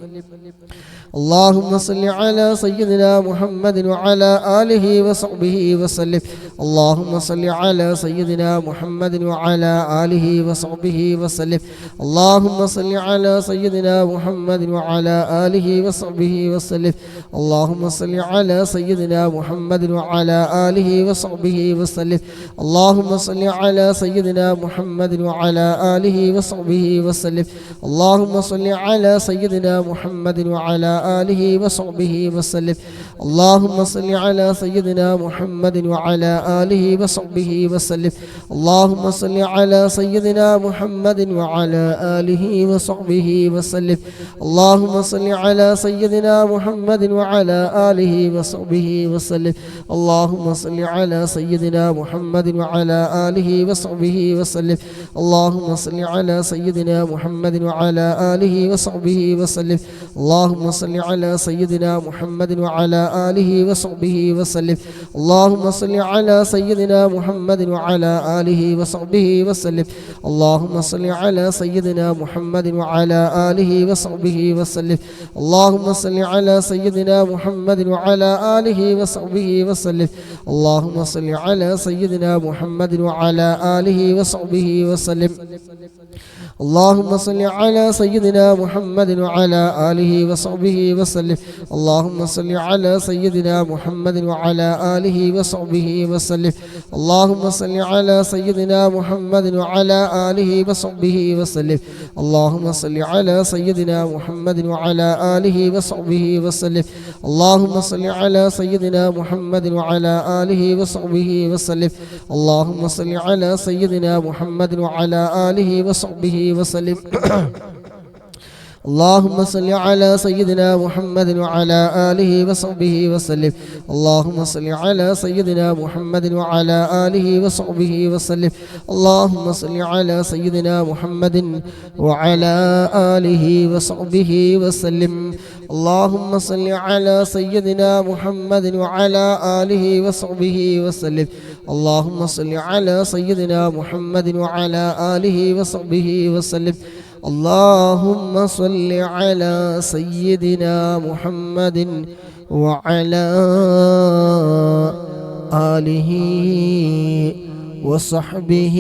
Speaker 1: اللهم صل على سيدنا محمد وعلى آله وصحبه وسلم. اللهم صل على سيدنا محمد وعلى آله وصحبه وسلم. اللهم صل على سيدنا محمد وعلى آله وصحبه وسلم. اللهم صل على سيدنا محمد وعلى آله وصحبه وسلم. اللهم صل على سيدنا محمد وعلى آله وصحبه وسلم. اللهم صل على سيدنا محمد وعلى آله وصحبه وسلم اللهم صل على سيدنا محمد وعلى آله وصحبه وسلم اللهم صل على سيدنا محمد وعلى آله وصحبه وسلم اللهم صل على سيدنا محمد وعلى آله وصحبه وسلم اللهم صل على سيدنا محمد وعلى آله وصحبه وسلم اللهم صل على سيدنا محمد وعلى آله وصحبه وسلم اللهم صل على سيدنا محمد وعلى آله وصحبه وسلم اللهم صل على سيدنا محمد وعلى آله وصحبه وسلم اللهم صل على سيدنا محمد وعلى آله وصحبه وسلم اللهم صل على سيدنا محمد وعلى آله وصحبه وسلم اللهم صل على سيدنا محمد وعلى آله وصحبه وسلم اللهم صل على سيدنا محمد وعلى آله وصحبه وسلم اللهم صل على سيدنا محمد وعلى آله وصحبه وسلم اللهم صل على سيدنا محمد وعلى آله وصحبه وسلم اللهم صل على سيدنا محمد وعلى آله وصحبه وسلم اللهم صل على سيدنا محمد وعلى آله وصحبه وسلم اللهم صل على سيدنا محمد وعلى آله وصحبه وسلم اللهم صل على سيدنا محمد وعلى آله وصحبه وسلم اللهم صل على سيدنا محمد وعلى آله وصحبه وسلم اللهم صل على سيدنا محمد وعلى آله وصحبه وسلم اللهم صل على سيدنا محمد وعلى آله وصحبه وسلم اللهم صل على سيدنا محمد وعلى آله وصحبه وسلم اللهم صل على سيدنا محمد وعلى آله وصحبه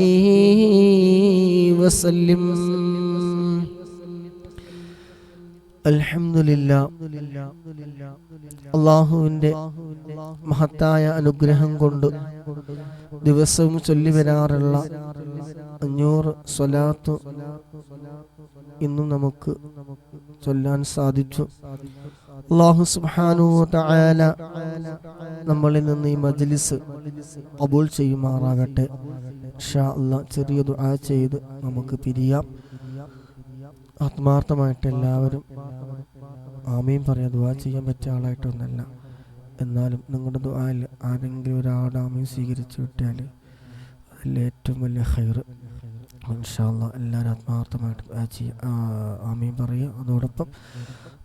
Speaker 1: وسلم അൽഹംദുലില്ലാ അല്ലാഹുവിൻ്റെ മഹത്തായ അനുഗ്രഹം കൊണ്ട് ദിവസവും ചൊല്ലി വരാറുള്ള 500 സ്വലാത്ത് ഇന്നും നമുക്ക് ചൊല്ലാൻ സാധിച്ചു. അല്ലാഹു സുബ്ഹാനഹു വ തആല നമ്മളിൽ നിന്ന് ഈ മജ്ലിസ് ഖബൂൽ ചെയ്യുമാറാകട്ടെ. ഇൻഷാ അല്ലാഹ് ചെറിയ ദുആ ചെയ്ത് നമുക്ക് പിരിയാം. ആത്മാർത്ഥമായിട്ട് എല്ലാവരും ആമീൻ പറയാം. ദുആ ചെയ്യാൻ പറ്റിയ ആളായിട്ടൊന്നല്ല, എന്നാലും നിങ്ങളുടെ ദുആയിൽ ആരെങ്കിലും ഒരാളുടെ ആമീൻ സ്വീകരിച്ചു വിട്ടാൽ അതിൽ ഏറ്റവും വലിയ ഖൈർ. ഇൻഷാ അല്ലാഹ് എല്ലാവരും ആത്മാർത്ഥമായിട്ട് ദുആ ചെയ്യുക, ആമീൻ പറയുക, അതോടൊപ്പം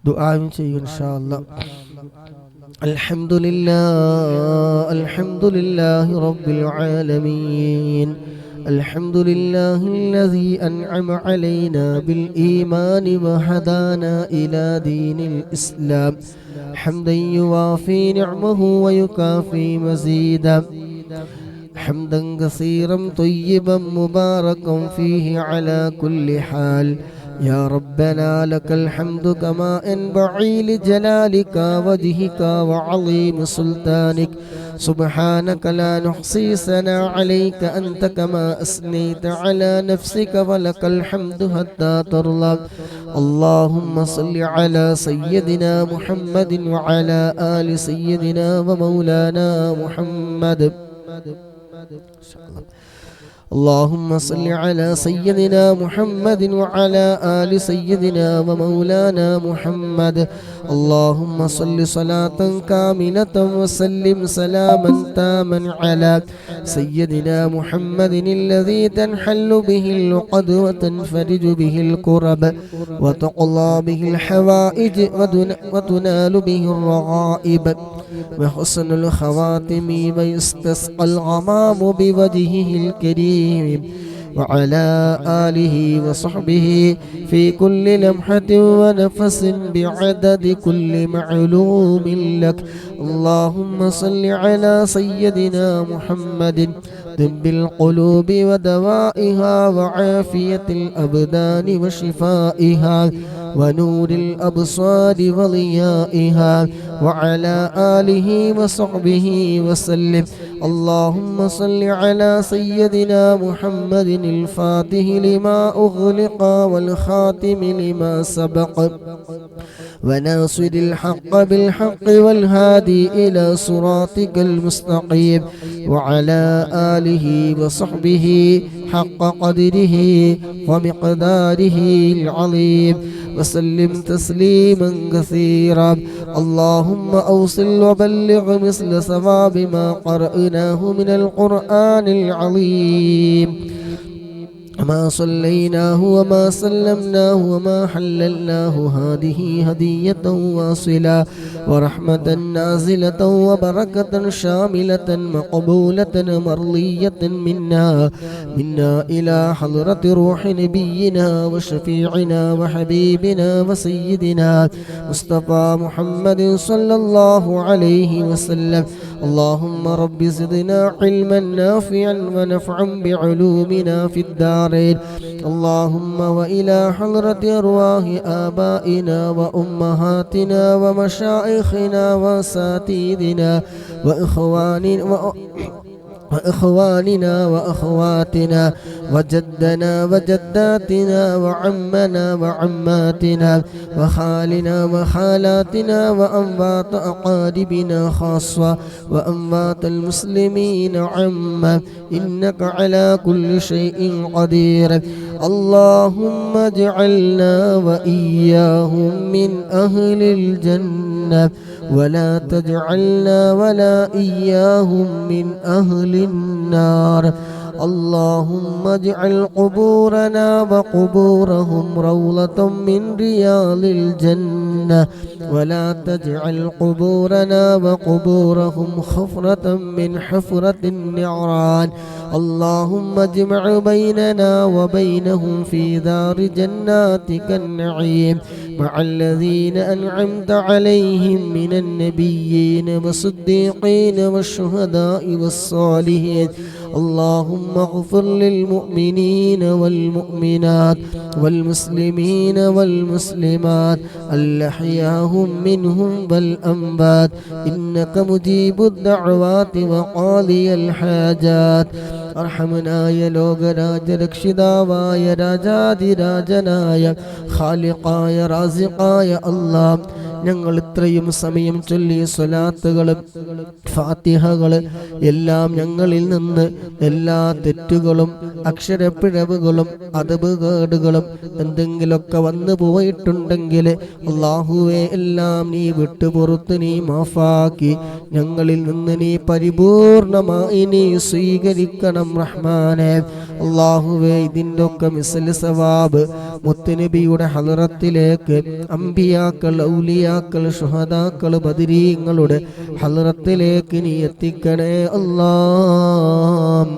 Speaker 1: ദുആയും ചെയ്യുക ഇൻഷാ അല്ലാഹ്. അൽഹംദുലില്ലാഹി റബ്ബിൽ ആലമീൻ الحمد لله الذي أنعم علينا بالإيمان وهدانا إلى دين الإسلام حمدا يوافي نعمه ويكافي مزيدا حمدا كثيرا طيبا مباركا فيه على كل حال. يا ربنا لك الحمد كما ينبغي لجلالك وجهك وعظيم سلطانك. سبحانك لا نحصي ثناء عليك أنت كما أثنيت على نفسك ولك الحمد حتى ترضى. اللهم صل على سيدنا محمد وعلى آل سيدنا ومولانا محمد. اللهم صل على سيدنا محمد وعلى آل سيدنا ومولانا محمد. اللهم صل صلاة كاملة وسلم سلاما تاما على سيدنا محمد الذي تنحل به العقد وتنفرج به الكرب وتقضى به الحوائج وتنال به الرغائب وحسن الخواتم ويستسقى الغمام بوجهه الكريم وعلى آله وصحبه في كل لمحة ونفس بعدد كل معلوم لك. اللهم صل على سيدنا محمد طب القلوب ودوائها وعافية الأبدان وشفائها ونور الأبصار وضيائها وعلى آله وصحبه وسلم. اللهم صل على سيدنا محمد الفاتح لما أغلق والخاتم لما سبق وناصر الحق بالحق والهادي إلى صراطك المستقيم وعلى آله وصحبه حق قدره ومقداره العظيم وسلم تسليما كثيرا. اللهم أوصل وبلغ مثل ثواب ما قرأناه من القرآن العظيم، ما صليناه وما سلمناه وما حللناه، هذه هدية واصلة ورحمة نازلة وبركة شاملة مقبولة مرضية منا إلى حضرة روح نبينا وشفيعنا وحبيبنا وسيدنا مصطفى محمد صلى الله عليه وسلم. اللهم رب زدنا علما نافعا ونفعا بعلومنا في الدارين. اللهم وإلى حضرة أرواح آبائنا وأمهاتنا ومشايخنا وأساتذتنا وإخواننا وأخواتنا وجدنا وجداتنا وعمنا وعماتنا وخالنا وخالاتنا وأموات أقاربنا خاصة وأموات المسلمين عامة، إنك على كل شيء قدير. اللهم اجعلنا وإياهم من أهل الجنة ولا تجعلنا ولا إياهم من أهل النار. اللهم اجعل قبورنا وقبورهم روضة من رياض الجنة ولا تجعل قبورنا وقبورهم حفرة من حفرة النيران. اللهم اجمع بيننا وبينهم في دار جناتك النعيم مع الذين أنعمت عليهم من النبيين والصديقين والشهداء والصالحين. اللهم اغفر للمؤمنين والمؤمنات والمسلمين والمسلمات الأحياء منهم والأموات، إنك مجيب الدعوات وقاضي الحاجات. അർഹമനായ ലോകരാജരക്ഷിതാവായ രാജാതിരാജനായ ഖാലിഖായ റാസിഖായ അല്ലാഹ്, ഞങ്ങൾ ഇത്രയും സമയം ചൊല്ലിയ സ്വലാത്തുകളും ഫാത്തിഹകൾ എല്ലാം ഞങ്ങളിൽ നിന്ന് എല്ലാ തെറ്റുകളും അക്ഷരപ്പിഴവുകളും അദബുകേടുകളും എന്തെങ്കിലുമൊക്കെ വന്നു പോയിട്ടുണ്ടെങ്കിൽ അല്ലാഹുവേ എല്ലാം നീ വിട്ടുപുറത്ത് നീ മാഫാക്കി ഞങ്ങളിൽ നിന്ന് നീ പരിപൂർണമായി നീ സ്വീകരിക്കണം റഹ്മാനെ. അല്ലാഹുവേ ഇതിൻ്റെ ഒക്കെ മിസ്ൽ സവാബ് മുത്തുനബിയുടെ ഹളറത്തിലേക്ക് അംബിയാക്കൾ ഔലിയാക്കൾ ശുഹദാക്കൾ ബദരീങ്ങളുടെ ഹളറത്തിലേക്ക് നീ എത്തിക്കണേ അല്ലാഹ്.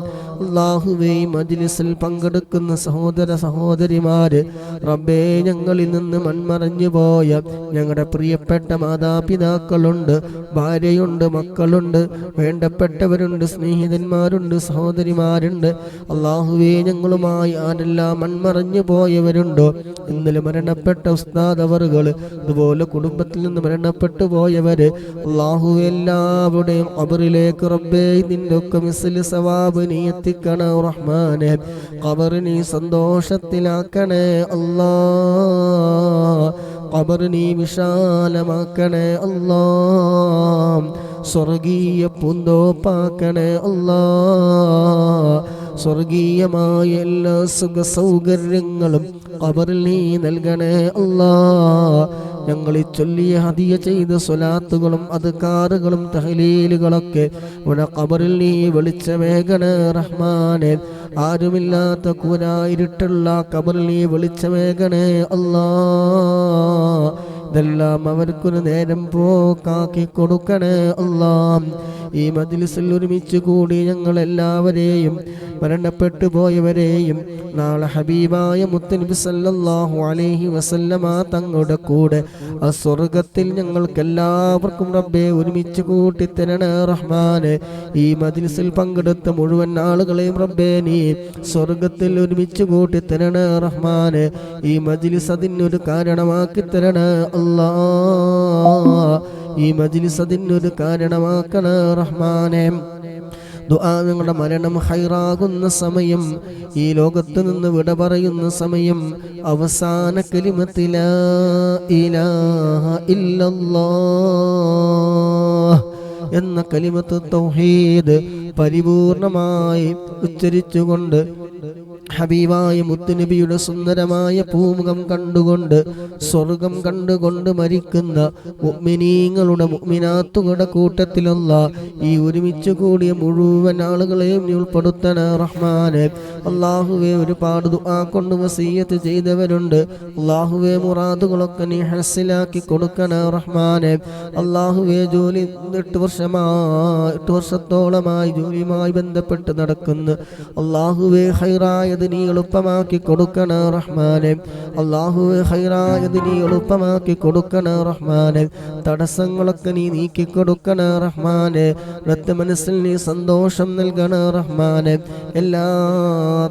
Speaker 1: അല്ലാഹുവേ മജ്ലിസിൽ പങ്കെടുക്കുന്ന സഹോദര സഹോദരിമാര് റബ്ബേ, ഞങ്ങളിൽ നിന്ന് മൺമറഞ്ഞു പോയ ഞങ്ങളുടെ പ്രിയപ്പെട്ട മാതാപിതാക്കളുണ്ട്, ഭാര്യയുണ്ട്, മക്കളുണ്ട്, വേണ്ടപ്പെട്ടവരുണ്ട്, സ്നേഹിതന്മാരുണ്ട്, സഹോദരിമാരുണ്ട്. അല്ലാഹുവേ ഞങ്ങളുമായി ആരെല്ലാം മൺമറഞ്ഞു പോയവരുണ്ടോ, ഇന്നലെ മരണപ്പെട്ട ഉസ്താദ് അവറുകൾ, അതുപോലെ കുടുംബത്തിൽ നിന്ന് മരണപ്പെട്ടു പോയവര്, അല്ലാഹുവേ എല്ലാവരുടെയും ഖബറിലേക്ക് റബ്ബേ നിന്റെ ഒക്കെ മിസ്ൽ സവാബ് നീ എത്തിക്കണേ റഹ്മാനെ. ഖബർ നീ സന്തോഷത്തിലാക്കണേ അല്ലാഹ്, ഖബർ നീ വിശാലമാക്കണേ അല്ലാഹ്, സ്വർഗീയ പൂന്തോപ്പാക്കണേ അല്ലാഹ്. സ്വർഗീയമായ എല്ലാ സുഖ സൗകര്യങ്ങളും ഖബറിൽ നീ നൽകണേ അല്ലാഹ്. ഞങ്ങൾ ഈ ചൊല്ലിയ ഹദിയ ചെയ്ത സ്വലാത്തുകളും അദ്കാറുകളും തഹ്ലീലുകളൊക്കെ ഇവിടെ ഖബറിൽ നീ വെളിച്ചമേകണേ റഹ്മാനെ. ആരുമില്ലാത്ത കൂരായിരുട്ടുള്ള ഖബറിൽ നീ വെളിച്ചമേകണേ അല്ലാഹ്. ഇതെല്ലാം അവർക്കൊരു നേരം പോക്കാക്കി കൊടുക്കണേ അല്ലാഹ്. ഈ മജ്ലിസിൽ ഒരുമിച്ച് കൂടി ഞങ്ങൾ എല്ലാവരെയും മരണപ്പെട്ടു പോയവരെയും നാളെ ഹബീബായ മുത്തുനബി സല്ലല്ലാഹു അലൈഹി വസല്ലമ തങ്ങളുടെ കൂടെ ആ സ്വർഗത്തിൽ ഞങ്ങൾക്കെല്ലാവർക്കും റബ്ബേ ഒരുമിച്ച് കൂട്ടിത്തരണേ റഹ്മാനെ. ഈ മജ്ലിസിൽ പങ്കെടുത്ത മുഴുവൻ ആളുകളെയും റബ്ബേ നീ സ്വർഗത്തിൽ ഒരുമിച്ച് കൂട്ടിത്തരണേ റഹ്മാനെ. ഈ മജ്ലിസ് അതിനൊരു കാരണമാക്കി തരണേ അല്ലാഹ്. ഈ മജ്ലിസ് അതിനൊരു കാരണമാക്കണേ റഹ്മാനെ. ഞങ്ങളുടെ മരണം ഹൈറാകുന്ന സമയം, ഈ ലോകത്ത് നിന്ന് വിട പറയുന്ന സമയം, അവസാന കലിമത്ത് ലാ ഇലാഹ ഇല്ലല്ലാഹ് എന്ന കലിമത്ത് തൗഹീദ് പരിപൂർണമായി ഉച്ചരിച്ചുകൊണ്ട് ഹബീബായ മുത്തുനബിയുടെ സുന്ദരമായ പൂമുഖം കണ്ടുകൊണ്ട് സ്വർഗം കണ്ടുകൊണ്ട് മരിക്കുന്ന മുഅ്മിനീങ്ങളുടെ മുഅ്മിനാത്തുകളുടെ കൂട്ടത്തിലുള്ള ഈ ഒരുമിച്ച് കൂടിയ മുഴുവൻ ആളുകളെയും നീ ഉൾപ്പെടുത്തണേ റഹ്മാനെ. അല്ലാഹുവേ, ഒരുപാട് ദുആ കൊണ്ട് വസിയ്യത്ത് ചെയ്തവരുണ്ട്. അല്ലാഹുവേ, മുറാദുകളൊക്കെ നീ ഹസ്സിലാക്കി കൊടുക്കണേ റഹ്മാനെ. അല്ലാഹുവേ, ജോലി 8 വർഷത്തോളമായി ജോലിയുമായി ബന്ധപ്പെട്ട് നടക്കുന്നു. അല്ലാഹുവേ, ഹൈറായത് നീ എളുപ്പമാക്കി കൊടുക്കണേ റഹ്മാനെ. അല്ലാഹുവേ, ഹൈറായത് നീ എളുപ്പമാക്കി കൊടുക്കണേ റഹ്മാനെ. തടസ്സങ്ങളൊക്കെ നീ നീക്കി കൊടുക്കണേ റഹ്മാനെ. മനസ്സിൽ നീ സന്തോഷം നൽകണേ റഹ്മാനെ. എല്ലാ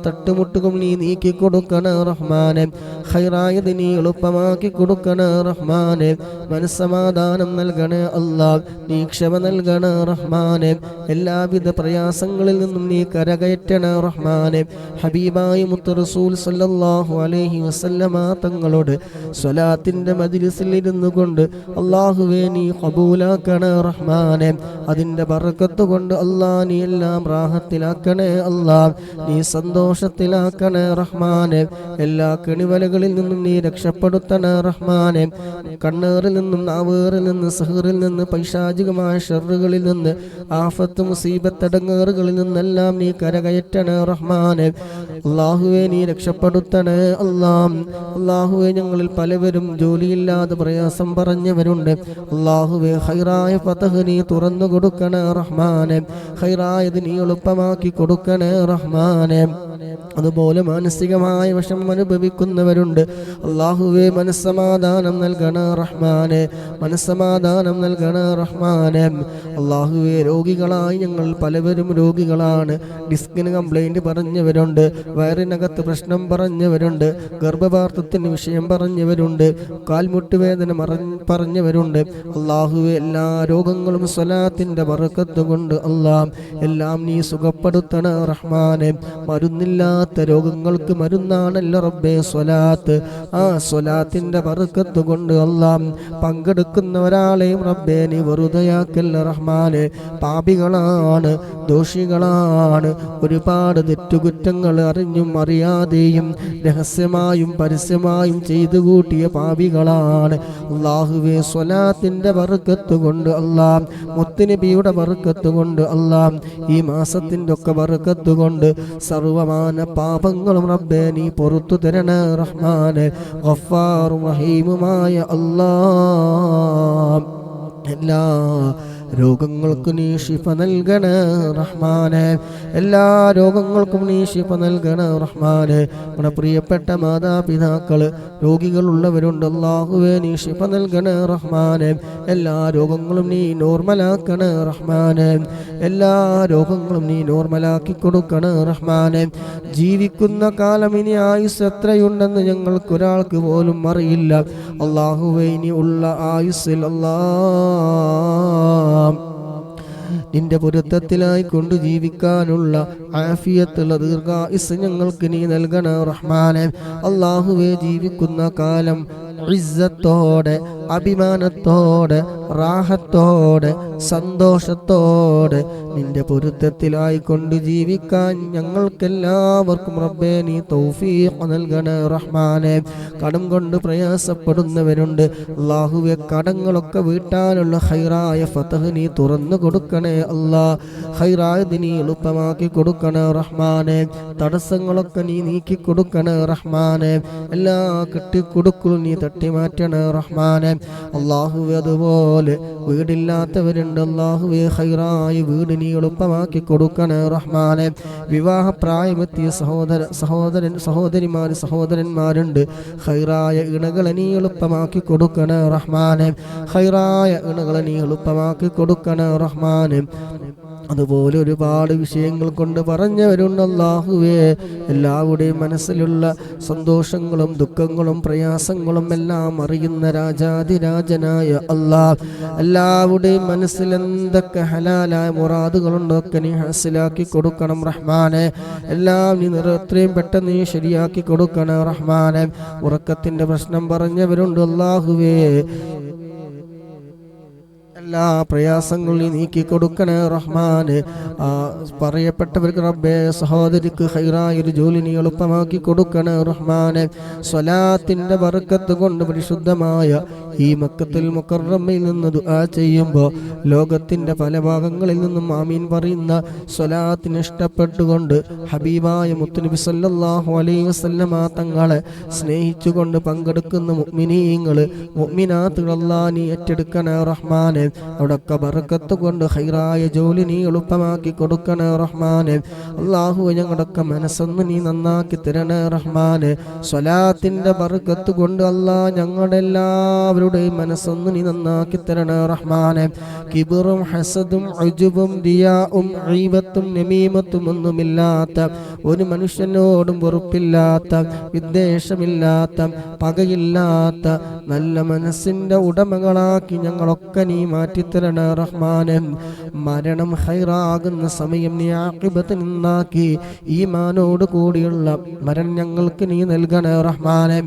Speaker 1: തട്ടുമുട്ടുകളും നീ നീക്കി കൊടുക്കണേ റഹ്മാനെ. ഹൈറായത് നീ എളുപ്പമാക്കി കൊടുക്കണേ റഹ്മാനെ. മനസ്സമാധാനം നൽകണേ അല്ലാഹ്. നീ ക്ഷമ നൽകണേ റഹ്മാനെ. എല്ലാവിധ പ്രയാസങ്ങളിൽ നിന്നും നീ കരകയറ്റണേ റഹ്മാനെ. ഹബീബായ മുത്ത് റസൂൽ സല്ലല്ലാഹു അലൈഹി വസല്ലമ തങ്ങളോട് സ്വലാത്തിന്റെ മജ്ലിസിൽ ഇരുന്നു കൊണ്ട് അല്ലാഹുവേ നീ ഖബൂലാക്കണേ റഹ്മാനെ. അതിന്റെ ബർക്കത്ത് കൊണ്ട് അല്ലാഹ് നീ എല്ലാം റാഹത്തിലാക്കണേ അല്ലാഹ്. നീ സന്തോഷത്തിലാക്കണേ റഹ്മാനെ. എല്ലാ കെണിവലകളിൽ നിന്നും നീ രക്ഷപ്പെടുത്തണേ റഹ്മാനെ. കണ്ണേറിൽ നിന്നും നാവേറിൽ നിന്ന് സിഹ്റിൽ നിന്ന് പൈശാചികമായ ഷർറുകളിൽ നിന്ന് ആഫത്ത് മുസീബത്ത് അടങ്ങേറുകളിൽ നിന്നെല്ലാം നീ കരകയറ്റണേ റഹ്മാനെ. അല്ലാഹുവേ, നീ രക്ഷപ്പെടുത്തണേ അല്ലാഹ്. അല്ലാഹുവേ, ഞങ്ങളിൽ പലവരും ജോലിയില്ലാതെ പ്രയാസം പറഞ്ഞവരുണ്ട്. അല്ലാഹുവേ, ഹൈറായ ഫതഹ് നീ തുറന്നു കൊടുക്കണേ റഹ്മാനെ. ഹൈറായത് നീ എളുപ്പമാക്കി കൊടുക്കണേ റഹ്മാനെ. അതുപോലെ മാനസികമായ വിഷമം അനുഭവിക്കുന്നവരുണ്ട്. അല്ലാഹുവേ, മനസ്സമാധാനം നൽകണേ റഹ്മാനെ. മനസ്സമാധാനം നൽകണേ റഹ്മാനെ. അല്ലാഹുവേ, രോഗികളായി ഞങ്ങൾ പലവരും രോഗികളാണ്. ഡിസ്കിന് കംപ്ലൈന്റ് പറഞ്ഞവരുണ്ട്, വയറിനകത്ത് പ്രശ്നം പറഞ്ഞവരുണ്ട്, ഗർഭപാത്രത്തിന് വിഷയം പറഞ്ഞവരുണ്ട്, കാൽമുട്ട് വേദന പറഞ്ഞവരുണ്ട്. അല്ലാഹുവേ, എല്ലാ രോഗങ്ങളും സ്വലാത്തിന്റെ ബർക്കത്ത് കൊണ്ട് അല്ലാഹ് എല്ലാം നീ സുഖപ്പെടുത്തണേ റഹ്മാനെ. മരുന്നില്ലാത്ത രോഗങ്ങൾക്ക് മരുന്നാണല്ലോ റബ്ബേ സ്വലാത്ത്. ആ സ്വലാത്തിന്റെ ബർക്കത്ത് കൊണ്ട് അല്ലാഹ് പങ്കെടുക്കുന്ന ഒരാളെയും റബ്ബേ നീ വെറുതെയാക്കല്ല റഹ്മാനെ. പാപികളാണ്, ദോഷികളാണ്, ഒരുപാട് തെറ്റുകുറ്റങ്ങൾ അറിഞ്ഞും അറിയാതെയും രഹസ്യമായും പരസ്യമായും ചെയ്തു കൂട്ടിയ പാപികളാണ്. അല്ലാഹുവേ, സ്വലാത്തിന്റെ ബർക്കത്ത് കൊണ്ട് അല്ലാഹ്, മുത്തുനബിയുടെ ബർക്കത്ത് കൊണ്ട് അല്ലാഹ്, ഈ മാസത്തിന്റെ ഒക്കെ ബർക്കത്ത് കൊണ്ട് സർവമാന പാപങ്ങളും റബ്ബേ നീ പുറത്തു തരണേ റഹ്മാനെ. ഗഫ്ഫാറും റഹീമുമായ അല്ലാഹ്, എല്ലാ രോഗങ്ങൾക്കും നീ ശിഫ നൽകണേ റഹ്മാനെ. എല്ലാ രോഗങ്ങൾക്കും നീ ശിഫ നൽകണേ റഹ്മാനെ. നമ്മുടെ പ്രിയപ്പെട്ട മാതാപിതാക്കൾ രോഗികളുള്ളവരുണ്ട്. അല്ലാഹുവേ, നീ ശിഫ നൽകണേ റഹ്മാനെ. എല്ലാ രോഗങ്ങളും നീ നോർമലാക്കണേ റഹ്മാനെ. എല്ലാ രോഗങ്ങളും നീ നോർമലാക്കി കൊടുക്കണേ റഹ്മാനെ. ജീവിക്കുന്ന കാലം ഇനി ആയുസ് എത്രയുണ്ടെന്ന് ഞങ്ങൾക്കൊരാൾക്ക് പോലും അറിയില്ല. അല്ലാഹുവേ, ഇനി ഉള്ള ആയുസ്സിൽ അല്ലാഹ് നിന്റെ പൊരുത്തത്തിലായി കൊണ്ട് ജീവിക്കാനുള്ള ആഫിയത്തുള്ള ദീർഘായുസ് ഞങ്ങൾക്ക് നീ നൽകണേ റഹ്മാനെ. അല്ലാഹുവേ, ജീവിക്കുന്ന കാലം ഇസ്സത്തോടെ, അഭിമാനത്തോടെ, റാഹത്തോടെ, സന്തോഷത്തോടെ നിന്റെ പൊരുത്തത്തിലായി കൊണ്ട് ജീവിക്കാൻ ഞങ്ങൾക്കെല്ലാവർക്കും റബ്ബേ നീ തൗഫീഖ് നൽകണേ റഹ്മാനെ. കടം കൊണ്ട് പ്രയാസപ്പെടുന്നവരുണ്ട്. അല്ലാഹുവേ, കടങ്ങളൊക്കെ വീട്ടാനുള്ള ഹൈറായ ഫതഹ് നീ തുറന്നു കൊടുക്കണേ അല്ലാഹ്. ഹൈറായത് നീ എളുപ്പമാക്കി കൊടുക്കണേ റഹ്മാനെ. തടസ്സങ്ങളൊക്കെ നീ നീക്കി കൊടുക്കണേ റഹ്മാനെ. എല്ലാ കെട്ടിക്കൊടുക്കലും നീ തട്ടിമാറ്റണേ റഹ്മാനെ. അല്ലാഹുവേ, അതുപോലെ വീടില്ലാത്തവരുണ്ട്. അല്ലാഹുവേ, ഹൈറായ വീട് നീ എളുപ്പമാക്കി കൊടുക്കണേ റഹ്മാനെ. വിവാഹപ്രായമെത്തിയ സഹോദരന്മാരുണ്ട്. ഹൈറായ ഇണകളെ നീ എളുപ്പമാക്കി കൊടുക്കണേ റഹ്മാനെ. ഹൈറായ ഇണകളെ നീ എളുപ്പമാക്കി കൊടുക്കണേ റഹ്മാനെ. അതുപോലെ ഒരുപാട് വിഷയങ്ങൾ കൊണ്ട് പറഞ്ഞവരുണ്ട് അല്ലാഹുവേ. എല്ലാവരുടെയും മനസ്സിലുള്ള സന്തോഷങ്ങളും ദുഃഖങ്ങളും പ്രയാസങ്ങളും എല്ലാം അറിയുന്ന രാജാതിരാജനായ അല്ലാഹ്, എല്ലാവരുടെയും മനസ്സിൽ എന്തൊക്കെ ഹലാലായ മുറാദുകളുണ്ടോ ഒക്കെ നീ ഹാസിലാക്കി കൊടുക്കണം റഹ്മാനെ. എല്ലാം നീ എത്രയും പെട്ടെന്ന് നീ ശരിയാക്കി കൊടുക്കണം റഹ്മാനെ. ഉറക്കത്തിന്റെ പ്രശ്നം പറഞ്ഞവരുണ്ട് അല്ലാഹുവേ. എല്ലാ പ്രയാസങ്ങളും നീക്കി കൊടുക്കണേ റഹ്മാന്. പറയപ്പെട്ടവർക്ക് റബ്ബേ സഹോദരിക്ക് ഹൈറായൊരു ജോലി നീ എളുപ്പമാക്കി കൊടുക്കണേ റഹ്മാന്. സ്വലാത്തിന്റെ ബർക്കത്ത് കൊണ്ട് പരിശുദ്ധമായ ഈ മക്കത്തുൽ മുക്കറമയിൽ നിന്ന് ദുആ ചെയ്യുമ്പോൾ ലോകത്തിന്റെ പല ഭാഗങ്ങളിൽ നിന്നും ആമീൻ പറയുന്ന സ്വലാത്തിന് ഇഷ്ടപ്പെട്ടുകൊണ്ട് ഹബീബായ മുത്തുനബി സല്ലല്ലാഹു അലൈഹി വസല്ലമ തങ്ങളെ സ്നേഹിച്ചുകൊണ്ട് പങ്കെടുക്കുന്ന മുഅ്മിനീങ്ങള് മുഅ്മിനാത്തുകൾ അല്ലാഹ് നീ ഏറ്റെടുക്കണേ റഹ്മാനെ. അവിടൊക്കെ ബർക്കത്ത് കൊണ്ട് ഹൈറായ ജോലി നീ എളുപ്പമാക്കി കൊടുക്കണേ റഹ്മാനെ. അല്ലാഹു ഞങ്ങളുടെയൊക്കെ മനസ്സൊന്ന് നീ നന്നാക്കി തരണേ റഹ്മാനെ. സ്വലാത്തിന്റെ ബർക്കത്ത് കൊണ്ട് അല്ലാഹ് ഞങ്ങളുടെ എല്ലാവരുടെയും മനസ്സൊന്ന് നീ നന്നാക്കി തരണേ റഹ്മാനെ. കിബറും ഹസദും ഉജുബും റിയാഉം ഗീബത്തും നമീമത്തും ഒന്നുമില്ലാത്ത, ഒരു മനുഷ്യനോടും വെറുപ്പില്ലാത്ത, വിദ്വേഷമില്ലാത്ത, പകയില്ലാത്ത നല്ല മനസ്സിന്റെ ഉടമകളാക്കി ഞങ്ങളൊക്കെ നീ മാറ്റിത്തരണേ റഹ്മാനെ. മരണം ഹൈറാകുന്ന സമയം നീ ആഖിബത്ത് നിന്നാക്കി ഈമാനോട് കൂടിയുള്ള മരണം ഞങ്ങൾക്ക് നീ നൽകണേ റഹ്മാനെ.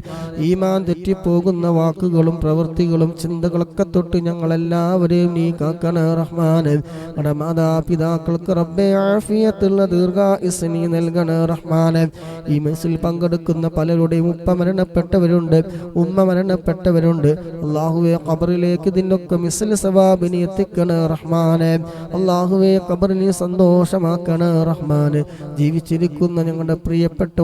Speaker 1: ഈമാൻ തെറ്റിപ്പോകുന്ന വാക്കുകളും പ്രവൃത്തികളും ചിന്തകളൊക്കെ തൊട്ട് ഞങ്ങളെല്ലാവരെയും നീ കാക്കണേ റഹ്മാനെ. നമ്മുടെ മാതാപിതാക്കൾക്ക് റബ്ബേ ആഫിയത്തുള്ള ദീർഘായുസ്സ് നീ നൽകണേ റഹ്മാനെ. ഈ മനസ്സിൽ പങ്കെടുക്കുന്ന പലരുടെയും ഉപ്പ മരണപ്പെട്ടവരുണ്ട്, ഉമ്മ മരണപ്പെട്ടവരുണ്ട്. അല്ലാഹുവേ ഖബറിലേക്ക് ഇതിനൊക്കെ മിസ്ൽ സവാബ് നീ എത്തിക്കണേ റഹ്മാനെ. അല്ലാഹുവേ ഖബറിനെ സന്തോഷമാക്കണേ റഹ്മാനെ. ജീവിച്ചിരിക്കുന്ന ഞങ്ങളുടെ പ്രിയപ്പെട്ട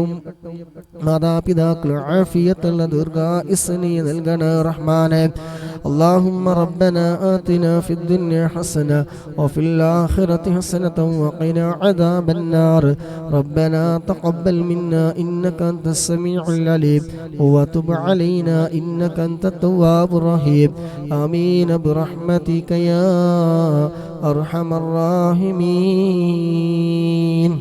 Speaker 1: മാതാപിതാക്കൾ ആഫിയത്തുള്ള ദീർഘായുസ്സ് നീ നൽകണേ റഹ്മാനെ. اللهم ربنا آتنا في الدنيا حسنة وفي الآخرة حسنة وقنا عذاب النار. ربنا تقبل منا إنك أنت السميع العليم وتب علينا إنك أنت التواب الرحيم. آمين برحمتك يا أرحم الراحمين.